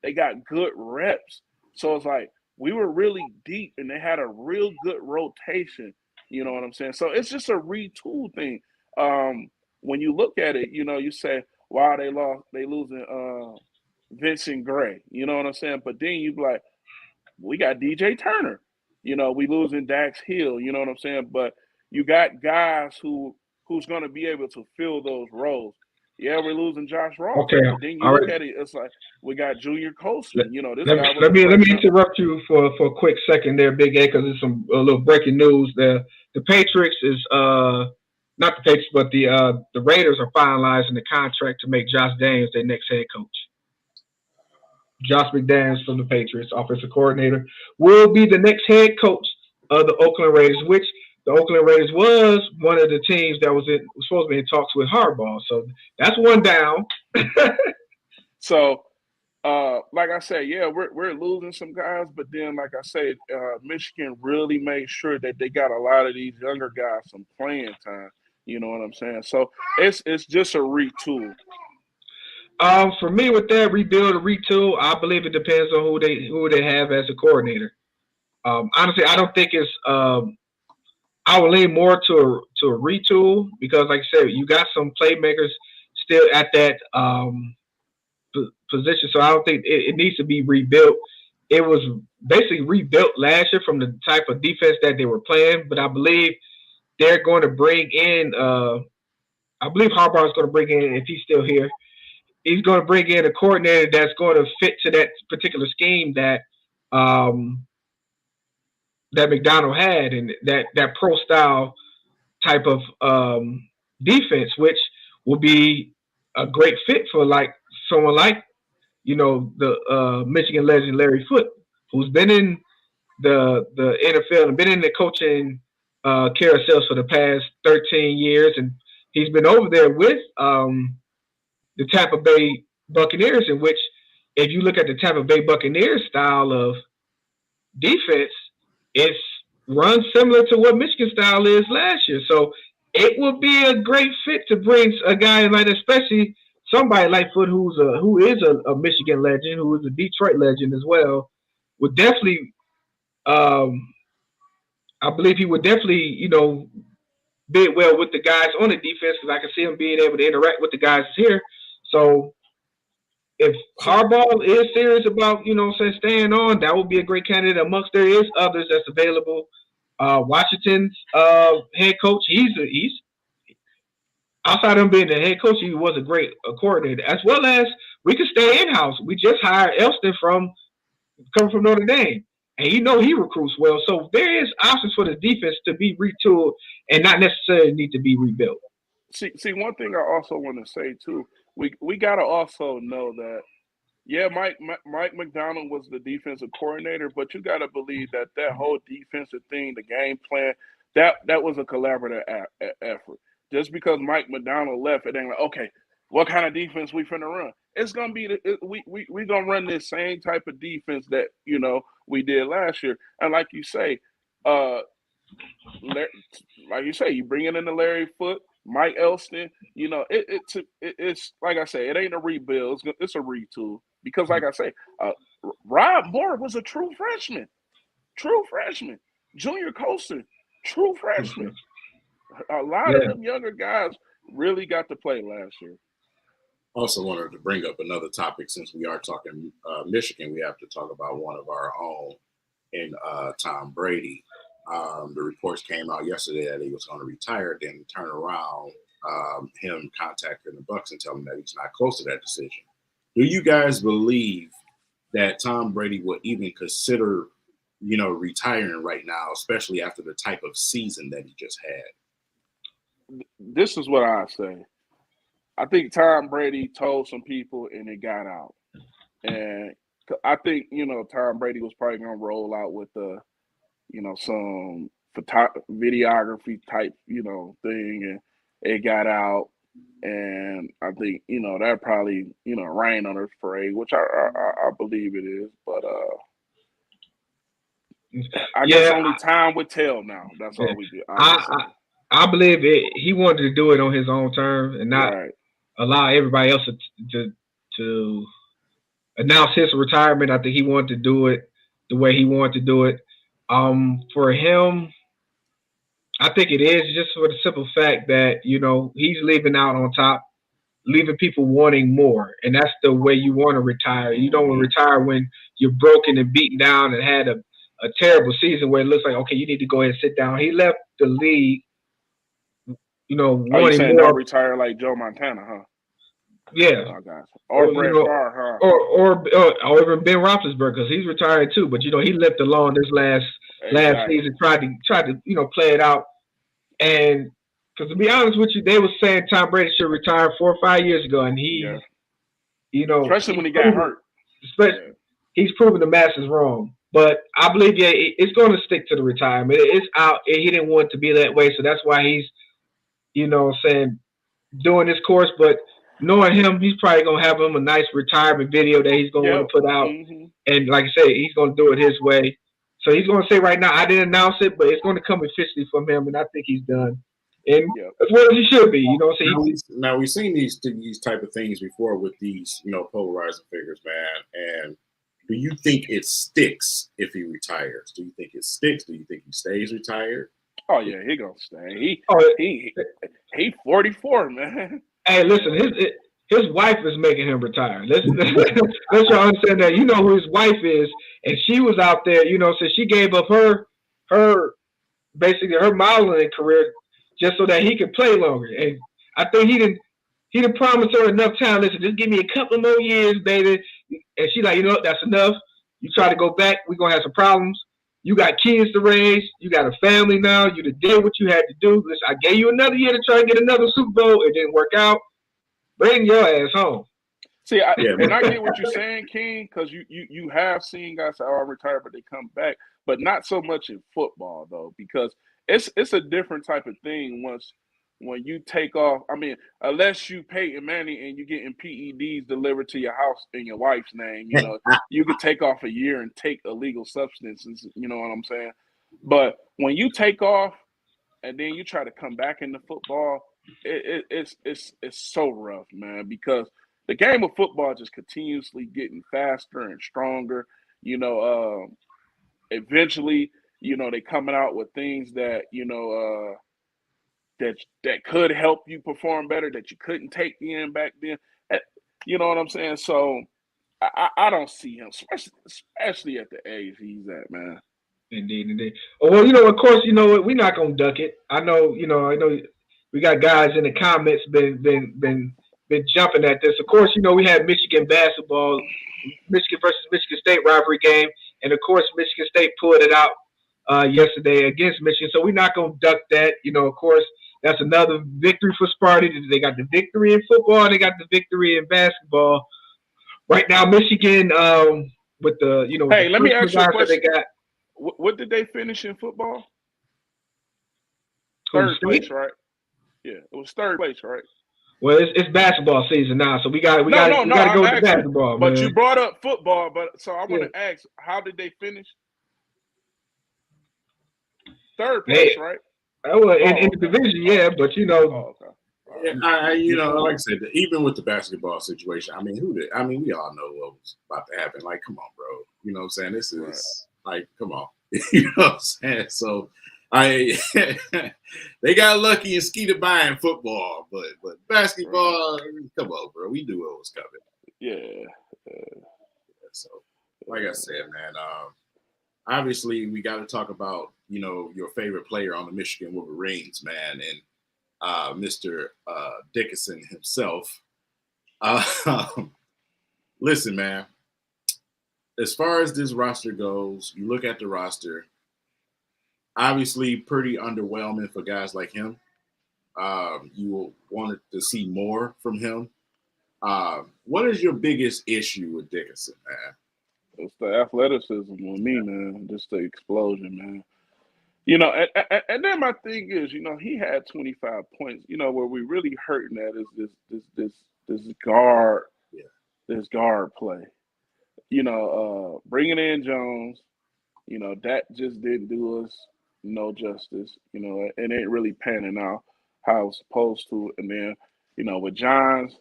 they got good reps. So it's like we were really deep and they had a real good rotation. You know what I'm saying? So it's just a retool thing. When you look at it, you say, wow, they losing Vincent Gray. You know what I'm saying? But then you be like, we got DJ Turner. We losing Dax Hill. You know what I'm saying? But you got guys who's going to be able to fill those roles. Yeah, we're losing Josh Ross. Okay, But then you look at it, it's like we got Junior Coastman. This guy. Let me interrupt you for a quick second there, Big A, because there's a little breaking news. The Patriots is not the Patriots, but the Raiders are finalizing the contract to make Josh Daniels their next head coach. Josh McDaniels from the Patriots, offensive coordinator, will be the next head coach of the Oakland Raiders, which the Oakland Raiders was one of the teams that was supposed to be in talks with Harbaugh. So that's one down. So, like I said, yeah, we're losing some guys, but then, like I said, Michigan really made sure that they got a lot of these younger guys some playing time. You know what I'm saying? So it's just a retool. For me, with that rebuild or retool, I believe it depends on who they have as a coordinator. Honestly, I don't think it's. I would lean more to a retool because, like I said, you got some playmakers still at that position, so I don't think it needs to be rebuilt. It was basically rebuilt last year from the type of defense that they were playing, but I believe they're going to bring in. I believe Harbaugh is going to bring in, if he's still here, he's going to bring in a coordinator that's going to fit to that particular scheme that that McDonald had, and that pro style type of defense, which will be a great fit for someone like the Michigan legend Larry Foote, who's been in the NFL and been in the coaching carousel for the past 13 years, and he's been over there with the Tampa Bay Buccaneers, in which, if you look at the Tampa Bay Buccaneers style of defense, it's run similar to what Michigan style is last year. So it would be a great fit to bring a guy like, especially somebody like Foote, who is a Michigan legend, who is a Detroit legend as well. Would definitely, I believe he would definitely, bid well with the guys on the defense, because I can see him being able to interact with the guys here. So if Harbaugh is serious about, staying on, that would be a great candidate amongst there is others that's available. Washington's head coach, he's outside of him being the head coach, he was a great coordinator. As well as we could stay in-house. We just hired Elston coming from Notre Dame, and he recruits well. So there is options for the defense to be retooled and not necessarily need to be rebuilt. See, one thing I also want to say too, we got to also know that, yeah, Mike McDonald was the defensive coordinator, but you got to believe that whole defensive thing, the game plan, that was a collaborative effort. Just because Mike McDonald left, it ain't like, okay, what kind of defense we finna run? It's gonna be we gonna run this same type of defense that we did last year. And like you say, you bring in the Larry Foote, Mike Elston. It's like I say, it ain't a rebuild. It's a retool because, like I say, Rob Moore was a true freshman. Junior Colson, true freshman. A lot of them younger guys really got to play last year. Also wanted to bring up another topic since we are talking Michigan. We have to talk about one of our own in Tom Brady. The reports came out yesterday that he was going to retire, then turn around, him contacting the Bucs and telling them that he's not close to that decision. Do you guys believe that Tom Brady would even consider, retiring right now, especially after the type of season that he just had? This is what I say. I think Tom Brady told some people and it got out. And I think, Tom Brady was probably going to roll out with some videography type, thing, and it got out. And I think, that probably, rained on his parade, which I believe it is. But I guess only time would tell now. That's all we do. I believe he wanted to do it on his own terms and not allow everybody else to announce his retirement. I think he wanted to do it the way he wanted to do it. For him, I think it is just for the simple fact that, he's leaving out on top, leaving people wanting more. And that's the way you want to retire. You don't want to retire when you're broken and beaten down and had a terrible season where it looks like, okay, you need to go ahead and sit down. He left the league, wanting more. Don't retire like Joe Montana, huh? Yeah. Oh, or Brett Favre, huh? Or even Ben Roethlisberger, because he's retired too. But, he left alone this last season, tried to, play it out. And because to be honest with you, they were saying Tom Brady should retire 4 or 5 years ago, and especially when he got hurt. He's proven the masses wrong. But I believe, it's going to stick to the retirement. It's out. He didn't want it to be that way, so that's why he's, doing this course. But knowing him, he's probably going to have him a nice retirement video that he's going to want to put out. Mm-hmm. And like I said, he's going to do it his way. So he's going to say right now, I didn't announce it, but it's going to come officially from him, and I think he's done. And as well as he should be, Now we've seen these type of things before with these, polarizing figures, man. And do you think it sticks if he retires? Do you think it sticks? Do you think he stays retired? Oh yeah, he gonna stay. He 44, man. Hey, listen, his wife is making him retire. Let's y'all understand that. You know who his wife is, and she was out there. So she gave up her basically her modeling career just so that he could play longer. And I think he didn't promise her enough time. Listen, just give me a couple more years, baby. And she like, that's enough. You try to go back, we're gonna have some problems. You got kids to raise. You got a family now. You did what you had to do. Listen, I gave you another year to try to get another Super Bowl. It didn't work out. Bring your ass home. See, I get what you're saying, King, because you have seen guys say, "Oh, I retired," but they come back. But not so much in football, though, because it's a different type of thing when you take off. I mean, unless you Peyton Manning and you're getting PEDs delivered to your house in your wife's name, you could take off a year and take illegal substances. You know what I'm saying? But when you take off and then you try to come back into football, it's so rough, man, because the game of football just continuously getting faster and stronger. Eventually, they coming out with things that that could help you perform better that you couldn't take in back then. You know what I'm saying? So I don't see him, especially at the age he's at, man. Indeed. Well, of course, we're not gonna duck it. I know we got guys in the comments been jumping at this. Of course, we had Michigan basketball, Michigan versus Michigan State rivalry game, and of course, Michigan State pulled it out yesterday against Michigan. So we're not gonna duck that. Of course, that's another victory for Sparty. They got the victory in football. They got the victory in basketball. Right now, Michigan with the Hey, let me ask you a question. What did they finish in football? Third place, right? Yeah, it was third place, right? Well, it's basketball season now, so we got to go to basketball. But man. You brought up football, so I want to ask, how did they finish? Third place, right? Well, in the division, yeah, but okay. Yeah, like I said, even with the basketball situation, I mean, we all know what was about to happen. Like, come on, bro. You know what I'm saying? This is like, come on. You know what I'm saying? So, they got lucky and skeeted by in football, but basketball, come on, bro. We knew what was coming. Yeah. So, like I said, man, obviously we got to talk about, your favorite player on the Michigan Wolverines, man, and Mr. Dickinson himself. Listen, man, as far as this roster goes, you look at the roster, obviously pretty underwhelming for guys like him. You will want to see more from him. What is your biggest issue with Dickinson, man? It's the athleticism with me, man. Just the explosion, man. And then my thing is, he had 25 points. Where we really hurting at is this guard, this guard play. Bringing in Jones, that just didn't do us no justice. It ain't really panning out how it was supposed to. And then, with Johns,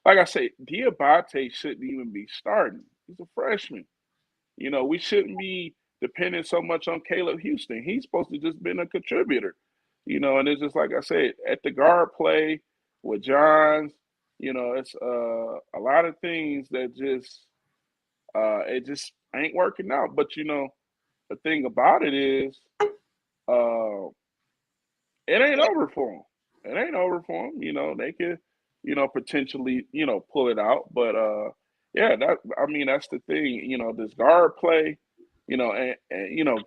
like I say, Diabate shouldn't even be starting. He's a freshman. We shouldn't be depending so much on Caleb Houston. He's supposed to just been a contributor. And it's just like I said, at the guard play with Johns, it's a lot of things that just it just ain't working out. But the thing about it is, it ain't over for them. It ain't over for them. They could, potentially, pull it out. But that's the thing. This guard play, and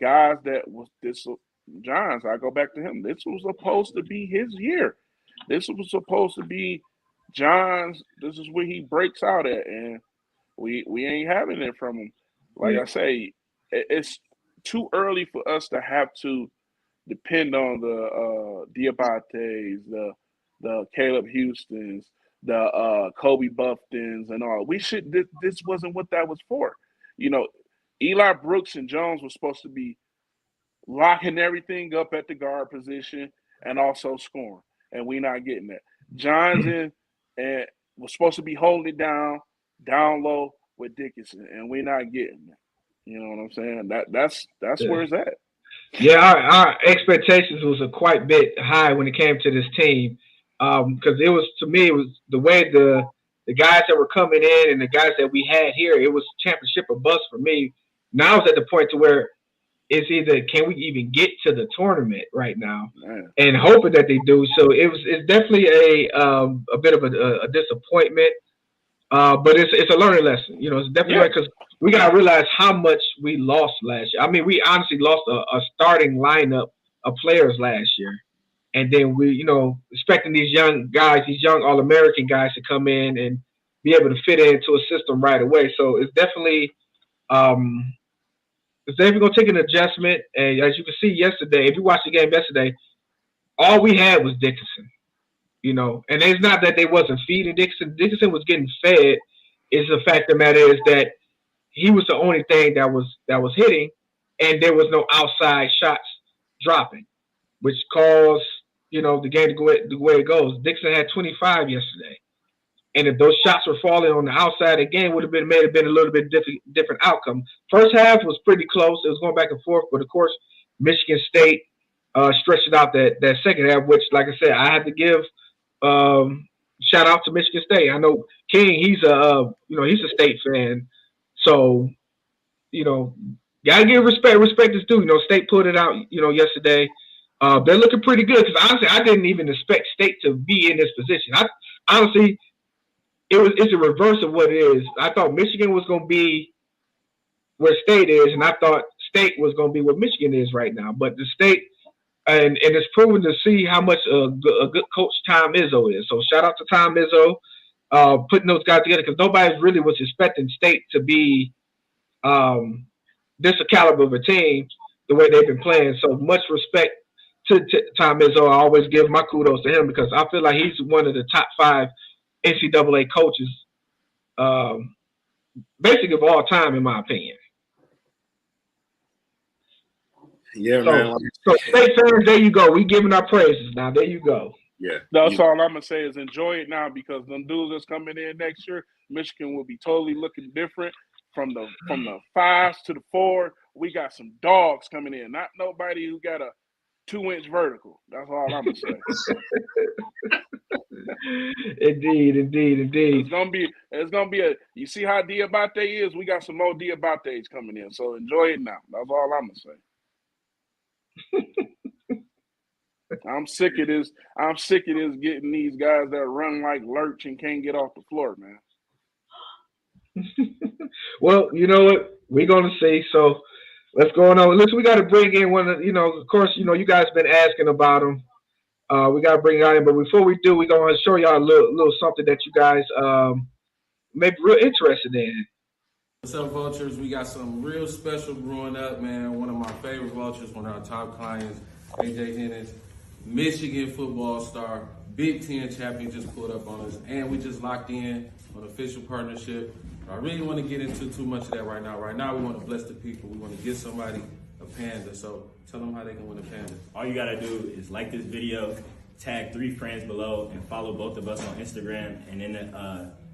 guys that was this Johns. I go back to him. This was supposed to be his year. This was supposed to be Johns. This is where he breaks out at, and we ain't having it from him. Like I say, it's too early for us to have to depend on the Diabates, the Caleb Houstons, the Kobe Buftons, and all. We should. This wasn't what that was for. Eli Brooks and Jones were supposed to be locking everything up at the guard position and also scoring, and we're not getting that. Johns and was supposed to be holding it down low with Dickinson, and we're not getting it. You know what I'm saying? That's where it's at. Yeah, our expectations was a quite bit high when it came to this team, because it was the way the guys that were coming in and the guys that we had here. It was championship or bust for me. Now it's at the point to where it's either can we even get to the tournament right now, and hoping that they do. So it's definitely a bit of a disappointment, but it's a learning lesson. It's definitely because we gotta realize how much we lost last year. I mean, we honestly lost a starting lineup of players last year, and then we expecting these young guys, these young All-American guys to come in and be able to fit into a system right away. So it's definitely going to take an adjustment. And as you can see yesterday, if you watched the game yesterday, all we had was Dickinson. And it's not that they wasn't feeding Dickinson. Dickinson was getting fed. It's the fact of the matter is that he was the only thing that was hitting, and there was no outside shots dropping, which caused the game to go the way it goes. Dickinson had 25 yesterday, and if those shots were falling on the outside, the game would have been a little bit different outcome. First half was pretty close. It was going back and forth, but of course, Michigan State stretched it out that second half, which, like I said, I had to give shout out to Michigan State. I know King, he's a State fan, so gotta give respect. Respect is due. State put it out yesterday. They're looking pretty good because honestly, I didn't even expect State to be in this position. Honestly, it's a reverse of what it is. I thought Michigan was going to be where State is, and I thought State was going to be where Michigan is right now. But the State, and it's proven to see how much a good coach Tom Izzo is. So shout out to Tom Izzo putting those guys together, because nobody really was expecting State to be this caliber of a team the way they've been playing. So much respect to Tom Izzo. I always give my kudos to him because I feel like he's one of the top 5 NCAA coaches, basically of all time, in my opinion. Yeah, man. So State fans, there you go. We giving our praises now. There you go. Yeah. That's all I'm gonna say is enjoy it now because them dudes that's coming in next year, Michigan will be totally looking different from the 5s to the 4. We got some dogs coming in, not nobody who got a 2-inch vertical. That's all I'm gonna say. Indeed. It's gonna be a. You see how Diabate is? We got some more Diabates coming in, so enjoy it now. That's all I'm gonna say. I'm sick of this. I'm sick of this getting these guys that run like Lurch and can't get off the floor, man. Well, you know what? We're gonna see. So let's go on. Listen, we got to bring in one of of course, you guys been asking about them. We got to bring it out in, but before we do, we're gonna show y'all a little something that you guys may be real interested in. What's up, Vultures? We got some real special brewing up, man. One of my favorite Vultures, one of our top clients, AJ Hennis, Michigan football star, Big Ten champion, just pulled up on us, and we just locked in on official partnership. I really want to get into too much of that right now. Right now, we want to bless the people. We want to get somebody a Panda. So tell them how they can win a Panda. All you gotta do is like this video, tag 3 friends below, and follow both of us on Instagram. And then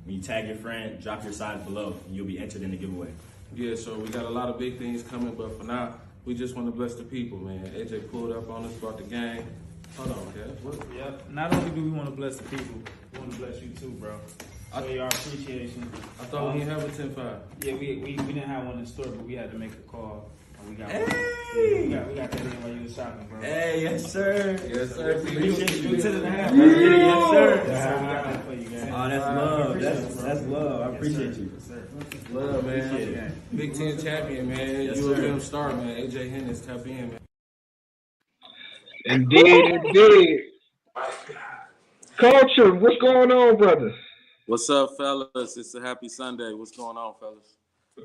when you tag your friend, drop your size below, and you'll be entered in the giveaway. Yeah, so we got a lot of big things coming, but for now, we just want to bless the people, man. AJ pulled up on us, brought the gang. Hold on, Kev. What? Yep. Not only do we want to bless the people, we want to bless you too, bro. Show you our appreciation. I thought we didn't have a 10-5. Yeah, we didn't have one in store, but we had to make a call. And we got Hey! one. Yeah, we got that in while you was shopping, bro. Hey, yes, sir. Yes, sir. Appreciate you. 10.5. Yes, sir. Yes, sir. We got that for you, guys. Oh, that's love. That's love. I appreciate you. Yes, sir. Love, man. Appreciate it. Big Ten champion, man. Yes, You a sir. film star, man. AJ Hennis, tap in, man. Indeed. Culture, what's going on, brother? What's up, fellas? It's a happy Sunday. What's going on, fellas?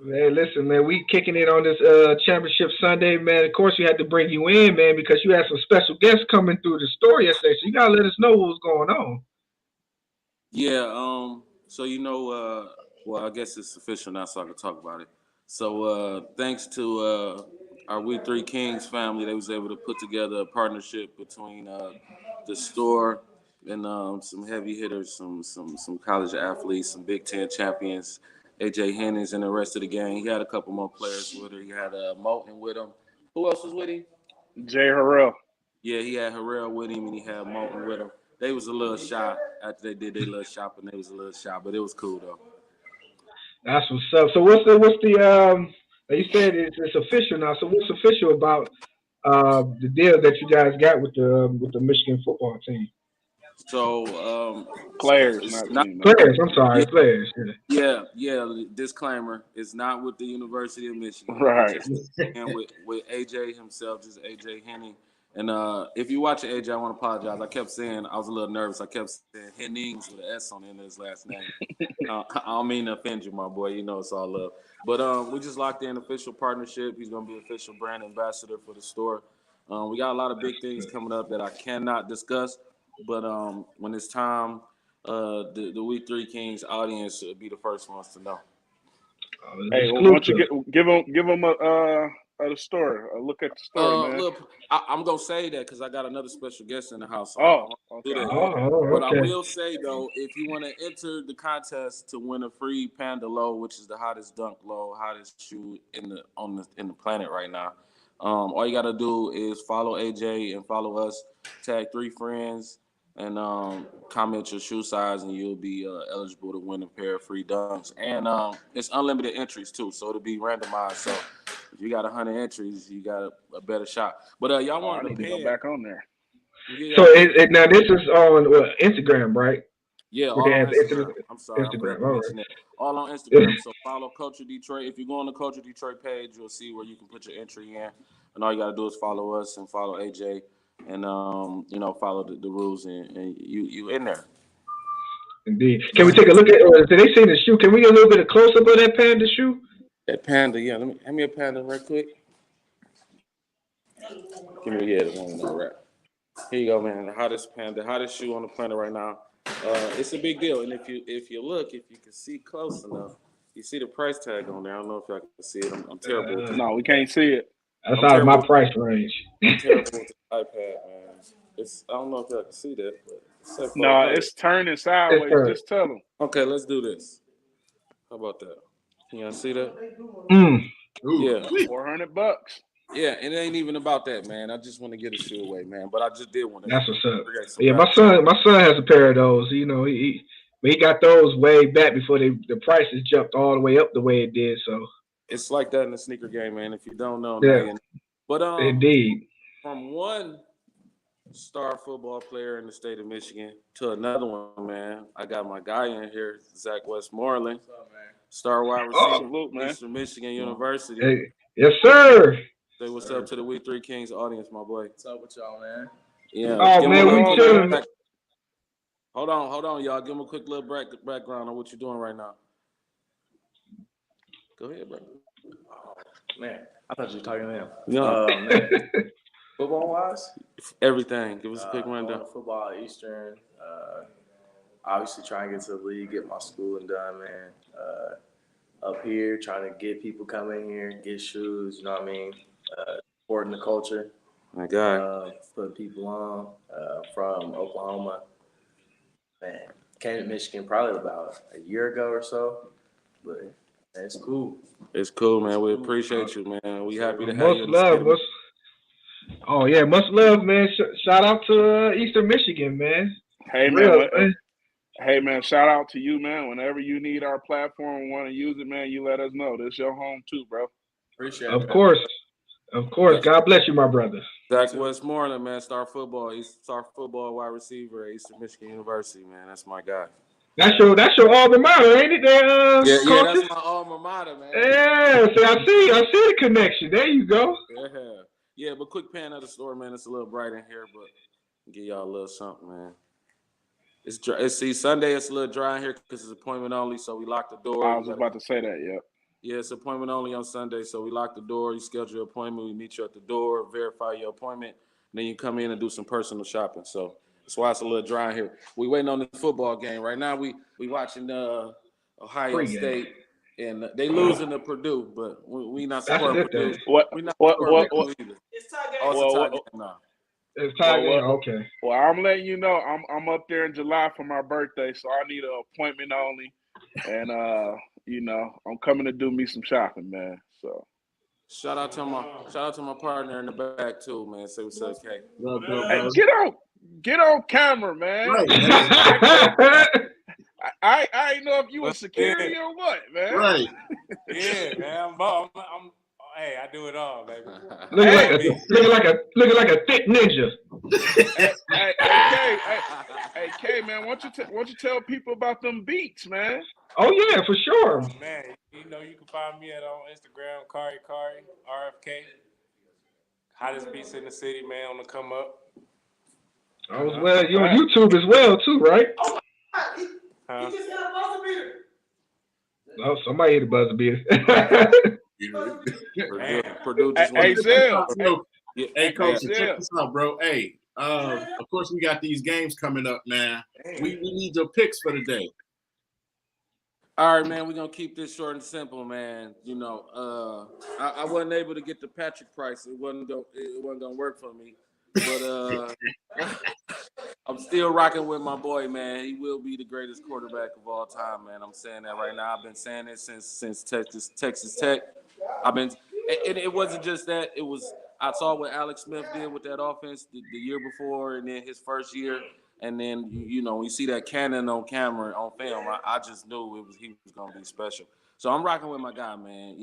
Man, listen, man, we kicking it on this championship Sunday, man. Of course, we had to bring you in, man, because you had some special guests coming through the store yesterday. So you gotta let us know what was going on. Yeah, so well, I guess it's official now, so I can talk about it. So thanks to our We Three Kings family, they was able to put together a partnership between the store and some heavy hitters, some college athletes, some Big Ten champions, AJ Hennis and the rest of the gang. He had a couple more players with her. He had Moulton with him. Who else was with him? Jay Harrell. Yeah, he had Harrell with him and he had Moulton with him. They was a little shy after they did their little shopping. They was a little shy, but it was cool though. That's what's up. So what's the you said it's official now. So what's official about the deal that you guys got with the Michigan football team? So Players, not Players. I'm sorry, Yeah. players. yeah. Disclaimer: it's not with the University of Michigan, Right. And with AJ himself, just AJ Henning. And if you watch AJ, I want to apologize. I kept saying I was a little nervous. I kept saying Hennings with an S on the end of his last name. I don't mean to offend you, my boy. You know it's all love. But we just locked in official partnership. He's going to be official brand ambassador for the store. We got a lot of big things coming up that I cannot discuss. But when it's time, the We Three Kings audience will be the first ones to know. Hey, why don't you give them the store? A look at the store, man. Look, I'm gonna say that because I got another special guest in the house. So Oh, do that. Oh, But I okay. will say though, if you want to enter the contest to win a free Panda Low, which is the hottest dunk low, hottest shoe in the planet right now, all you gotta do is follow AJ and follow us. Tag 3 friends and comment your shoe size, and you'll be eligible to win a pair of free dunks. And it's unlimited entries too, so it'll be randomized. So if you got 100 entries, you got a better shot. But y'all I wanted need to to go back on there. So now this is on Instagram, right? Yeah, all Okay, on it's Instagram. I'm sorry, Instagram, I forgot to all mention it. All on Instagram. So follow Culture Detroit. If you go on the Culture Detroit page, you'll see where you can put your entry in. And all you gotta do is follow us and follow AJ, and follow the rules, and you in there. Indeed. Can we take a look at? Did they see the shoe? Can we get a little bit of close up of that Panda shoe? That Panda, yeah. Hand me a Panda right quick. Give me the one in that wrap. Here you go, man. The hottest Panda, hottest shoe on the planet right now. It's a big deal, and if you can see close enough, you see the price tag on there. I don't know if y'all can see it. I'm terrible with No, we can't see it. That's I'm out of my terrible. price range. I'm terrible with the iPad, man. I don't know if y'all can see that, but No, it's turning sideways. turned. Just tell them. Okay, let's do this. How about that? Can y'all see that? Yeah. $400. Yeah, and it ain't even about that, man. I just want to get a shoe away, man. But I just did want to. That's what's up. Yeah, my son has a pair of those. You know, he got those way back before the prices jumped all the way up the way it did. So it's like that in the sneaker game, man. If you don't know, yeah. But indeed, from one star football player in the state of Michigan to another one, man. I got my guy in here, Zach Westmoreland, star wide receiver, Eastern Michigan University. Hey. Yes, sir. Say what's up to the We Three Kings audience, my boy. What's up with y'all, man? Yeah. Oh man, we chilling. Hold on, y'all. Give him a quick little background on what you're doing right now. Go ahead, bro. Oh, man, I thought you were talking to him. Yeah. Football wise, everything. Give us a quick rundown. Football at Eastern. Obviously, trying to get to the league, get my schooling done, man. Up here, trying to get people come in here, get shoes. You know what I mean? Supporting the culture. My God. Putting people on from Oklahoma. Man, came to Michigan probably about a year ago or so, but it's cool. It's cool, man. We appreciate you, man. We happy to have much you. Love. Oh yeah, much love, man. Shout out to Eastern Michigan, man. Hey man, hey man, shout out to you, man. Whenever you need our platform and want to use it, man, you let us know. This your home too, bro. Appreciate it. Of course. God bless you, my brother. Zach Westmoreland, man, star football wide receiver at Eastern Michigan University, man. That's my guy. That's your alma mater, ain't it? Yeah, that's my alma mater, man. Yeah, see, I see the connection. There you go. Yeah, but quick pan of the store, man. It's a little bright in here, but I'll give y'all a little something, man. It's dry. Sunday. It's a little dry in here because it's appointment only, so we lock the door. I was about to say that. Yep. Yeah, it's appointment only on Sunday, so we lock the door. You schedule your appointment. We meet you at the door, verify your appointment, and then you come in and do some personal shopping. So that's why it's a little dry in here. We waiting on the football game right now. We watching Ohio State, and they losing to Purdue, but we not supporting Purdue. We not supporting Purdue either. It's tie game now. It's tie game. Okay. Well, I'm letting you know I'm up there in July for my birthday, so I need an appointment only, and I'm coming to do me some shopping, man. So shout out to my partner in the back too, man. Say what's up, K. Hey, get on camera, man. Right. I ain't know if you were security or what, man. Right. Yeah, man. I'm hey, I do it all, baby. Looking like a thick ninja. Hey, K, man, why don't you tell people about them beats, man? Oh yeah, for sure. Man, you can find me on Instagram, Kari RFK. Hottest beats in the city, man, on the come up. Oh well, you're on YouTube as well too, right? Huh? He just got a buzzer beater. Oh, somebody hit a buzzer beater. Purdue just hey, Zell. Hey, coach, check this out, bro. Hey, of course we got these games coming up, man. We need your picks for the day. All right, man, we're going to keep this short and simple, man. I wasn't able to get the Patrick Price. It wasn't going to work for me. But I'm still rocking with my boy, man. He will be the greatest quarterback of all time, man. I'm saying that right now. I've been saying it since Texas Tech. It wasn't just that. It was I saw what Alex Smith did with that offense the year before, and then his first year. And then, you see that cannon on camera, on film, I just knew he was going to be special. So I'm rocking with my guy, man.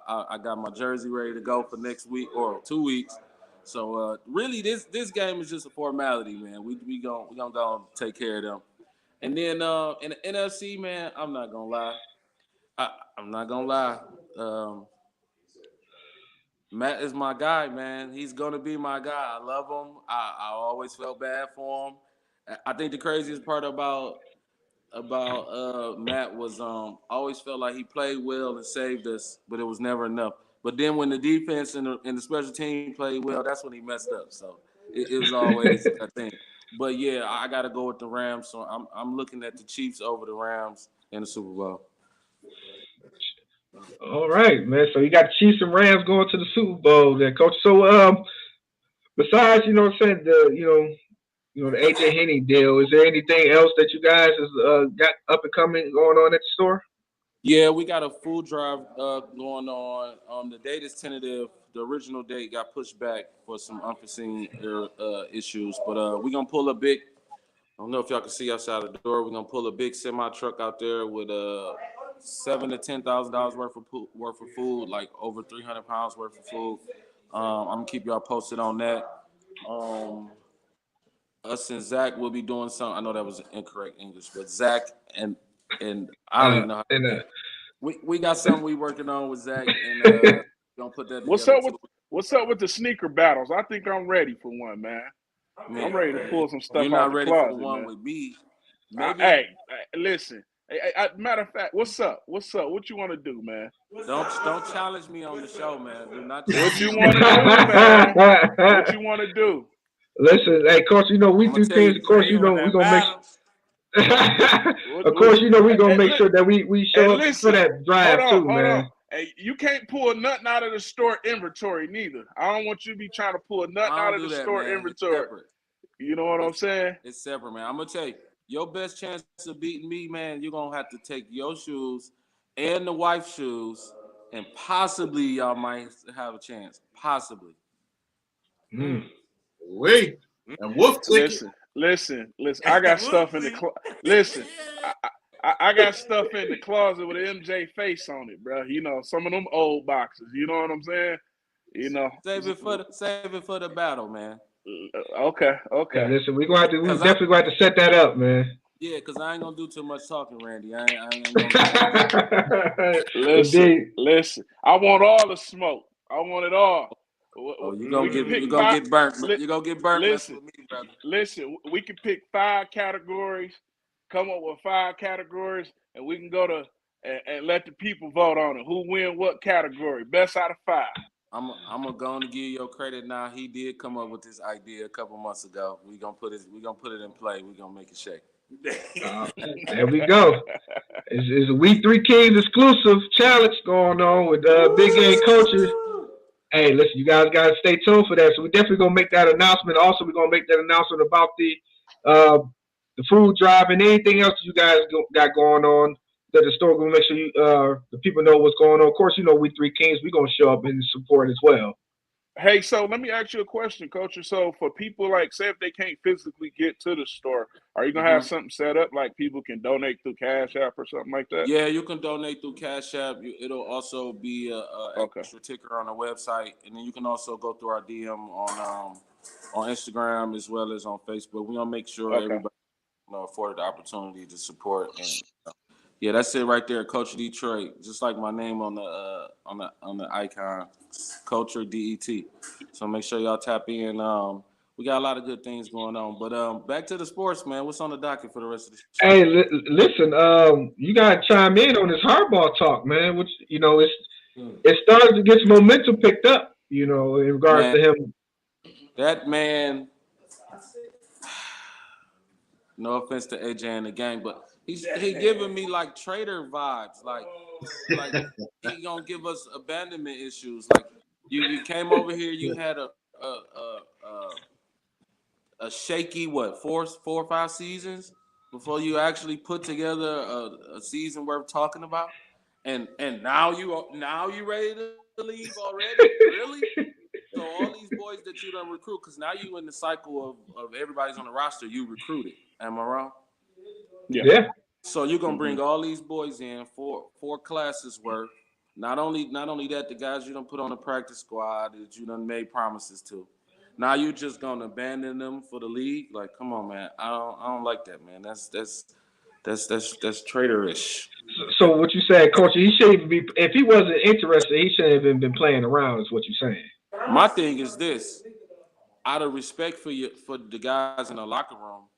I got my jersey ready to go for next week or 2 weeks. So, really, this game is just a formality, man. We gonna go take care of them. And then in the NFC, man, I'm not going to lie. Matt is my guy, man. He's going to be my guy. I love him. I always felt bad for him. I think the craziest part about Matt was I always felt like he played well and saved us, but it was never enough. But then when the defense and the special team played well, that's when he messed up. So it was always a thing. But yeah, I got to go with the Rams. So I'm looking at the Chiefs over the Rams in the Super Bowl. All right, man. So you got Chiefs and Rams going to the Super Bowl there, Coach. So besides, you know, the AJ Henny deal. Is there anything else that you guys has got up and coming going on at the store? Yeah, we got a food drive going on. The date is tentative. The original date got pushed back for some unforeseen issues, but we're gonna pull a big. I don't know if y'all can see outside the door. We're gonna pull a big semi truck out there with $7,000 to $10,000 worth of food, like over 300 pounds worth of food. I'm gonna keep y'all posted on that. Us and Zach will be doing something. I know that was incorrect English, but Zach and I don't even know how. We got something we working on with Zach, and gonna put that together. What's up with the sneaker battles? I think I'm ready for one, man. I'm ready to pull some stuff. You're not out ready the closet, for one man. with me. Hey, listen. Matter of fact, what's up? What's up? What you want to do, man? Don't challenge me on the show, man. Do not. What you want to do, man? What you want to do? Listen, hey, coach. You know we do things. Of course, you know we gonna make. Of course, you know we gonna make sure that we show up for that drive too, man. Hey, you can't pull nothing out of the store inventory neither. I don't want you to be trying to pull nothing out of the store inventory. You know what I'm saying? It's separate, man. I'm gonna tell you, your best chance of beating me, man, you're gonna have to take your shoes and the wife's shoes, and possibly y'all might have a chance. Possibly. Wait. And Wolf ticket. Listen. I got stuff in the listen. I got stuff in the closet with an MJ face on it, bro. You know, some of them old boxes. You know what I'm saying? You know. Save it for the battle, man. Okay. Yeah, listen, we definitely going to set that up, man. Yeah, because I ain't gonna do too much talking, Randy. I ain't gonna Listen. I want all the smoke. I want it all. Oh, you're gonna get burnt. You're gonna get burnt. Listen, with me, brother. Listen, we can pick 5 categories, come up with 5 categories, and we can go to and let the people vote on it. Who win what category? Best out of 5. I'm going to give you your credit now. He did come up with this idea a couple months ago. We're gonna put it in play. We're gonna make it shake. There we go. It's a We 3 Kings exclusive challenge going on with Big Game Coaches. Hey, listen, you guys got to stay tuned for that. So we're definitely going to make that announcement. Also, we're going to make that announcement about the food drive and anything else you guys got going on. That the store going to make sure the people know what's going on. Of course, you know, We 3 Kings, we're going to show up and support as well. Hey, so let me ask you a question, Coach. So for people like, say if they can't physically get to the store, are you going to have something set up like people can donate through Cash App or something like that? Yeah, you can donate through Cash App. It'll also be a extra ticker on the website. And then you can also go through our DM on Instagram as well as on Facebook. We're going to make sure everybody afforded the opportunity to support. And yeah, that's it right there, Culture Detroit. Just like my name on the icon, Culture DET. So make sure y'all tap in. We got a lot of good things going on. But back to the sports, man. What's on the docket for the rest of the show? Hey, listen, you got to chime in on this hardball talk, man. Which, you know, it started to get some momentum picked up, you know, in regards to him. That man, no offense to AJ and the gang, but he giving me like traitor vibes. Like he gonna give us abandonment issues. Like you came over here, you had a shaky 4 or 5 seasons before you actually put together a season worth talking about, and now you ready to leave already? Really? So all these boys that you done recruit, because now you in the cycle of everybody's on the roster you recruited. Am I wrong? Yeah. So you're gonna bring all these boys in for 4 classes worth. Not only that, the guys you done put on the practice squad that you done made promises to. Now you just gonna abandon them for the league? Like, come on, man. I don't like that, man. That's traitorish. So what you saying, Coach? He shouldn't be. If he wasn't interested, he shouldn't have been playing around. Is what you're saying? My thing is this: out of respect for the guys in the locker room,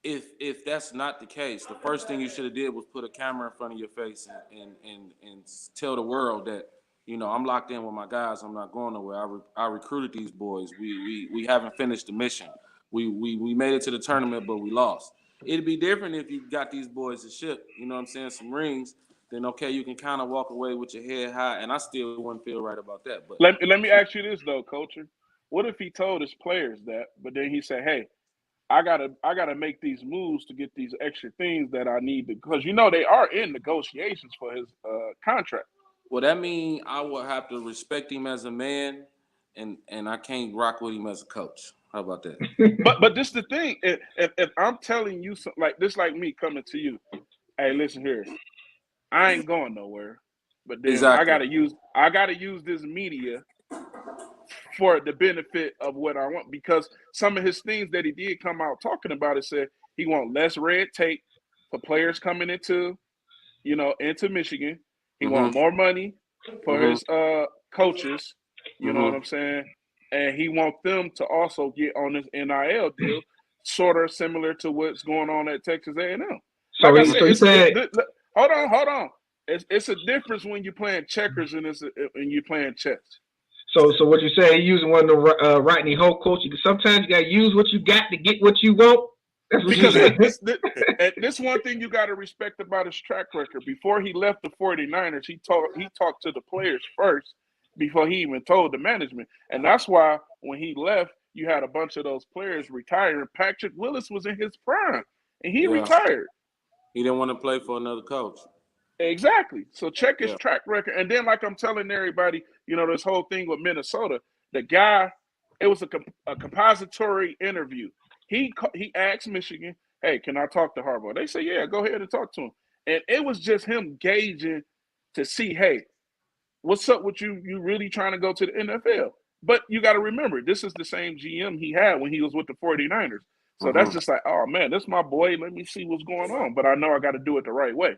if that's not the case, the first thing you should have did was put a camera in front of your face and tell the world that, you know, I'm locked in with my guys. I'm not going nowhere. I recruited these boys. We haven't finished the mission. We made it to the tournament, but we lost. It'd be different if you got these boys to ship, you know what I'm saying, some rings. Then okay, you can kind of walk away with your head high, and I still wouldn't feel right about that. But let me ask you this though, Culture. What if he told his players that, but then he said, "Hey, I gotta make these moves to get these extra things that I need because they are in negotiations for his contract. Well, that means I will have to respect him as a man, and I can't rock with him as a coach. How about that? But this the thing. If I'm telling you something like this, like me coming to you, hey, listen here, I ain't going nowhere. But then Exactly. I gotta use this media for the benefit of what I want, because some of his things that he did come out talking about, it said he want less red tape for players coming into Michigan. He want more money for his coaches. You know what I'm saying? And he want them to also get on this NIL deal, sort of similar to what's going on at Texas A&M. So Like he said, hold on. It's a difference when you're playing checkers and when you're playing chess. So what you say? He using one of the Rodney Holt quotes. Sometimes you got to use what you got to get what you want. That's what Because you this one thing you got to respect about his track record. Before he left the 49ers, he talked to the players first before he even told the management. And that's why when he left, you had a bunch of those players retiring. Patrick Willis was in his prime, and he retired. He didn't want to play for another coach. Exactly. So check his track record. And then, like I'm telling everybody, this whole thing with Minnesota, the guy, it was a compository interview. He asked Michigan, hey, can I talk to Harbaugh? They say, yeah, go ahead and talk to him. And it was just him gauging to see, hey, what's up with you? You really trying to go to the NFL? But you got to remember, this is the same GM he had when he was with the 49ers. So that's just like, oh, man, that's my boy. Let me see what's going on. But I know I got to do it the right way.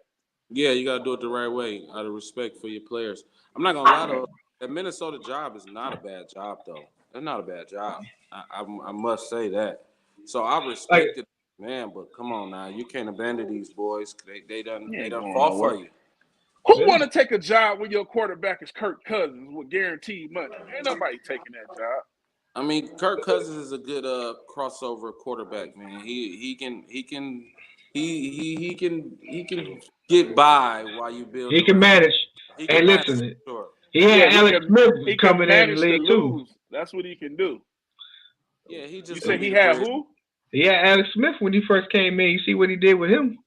Yeah, you got to do it the right way out of respect for your players. I'm not going to lie, though. That Minnesota job is not a bad job, though. It's not a bad job. I must say that. So I respect it, man, but come on now. You can't abandon these boys. They done fought for you. Who want to take a job when your quarterback is Kirk Cousins with guaranteed money? Ain't nobody taking that job. I mean, Kirk Cousins is a good crossover quarterback, man. He can get by while you build. He can manage. Hey, listen, he had Alex Smith coming in the league too. That's what he can do. Yeah, he just. You said he had who? He had Alex Smith when he first came in. You see what he did with him?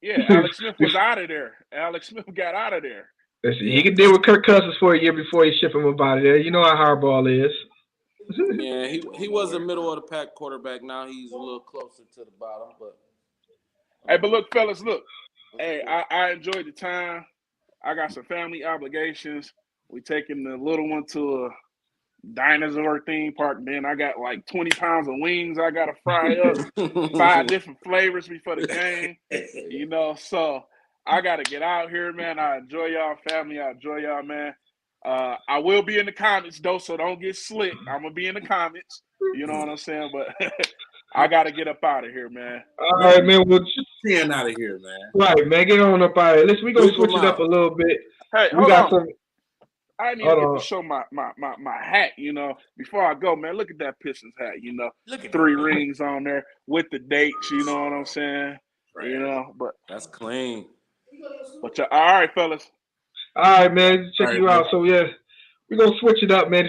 Yeah, Alex Smith was out of there. Alex Smith got out of there. Listen, he can deal with Kirk Cousins for a year before he ship him up out of there. You know how Harbaugh is. Yeah, he was a middle of the pack quarterback. Now he's a little closer to the bottom, but. Hey, but look, fellas, look. Hey, I enjoyed the time. I got some family obligations. We taking the little one to a dinosaur theme park. Then I got like 20 pounds of wings I got to fry up. 5 different flavors before the game. So I got to get out here, man. I enjoy y'all family. I enjoy y'all, man. I will be in the comments, though, so don't get slick. I'm going to be in the comments. You know what I'm saying? But I got to get up out of here, man. All right, man. We'll Getting out of here, man. Right, man. Get on up out of here. Listen, we're going to switch it up a little bit. Hey, we got some. I need to show my hat, before I go, man. Look at that Pistons hat, Look at 3 rings on there with the dates, you know what I'm saying? Right. But that's clean. But all right, fellas. All right, man. Check you out. So, yeah, we're going to switch it up, man.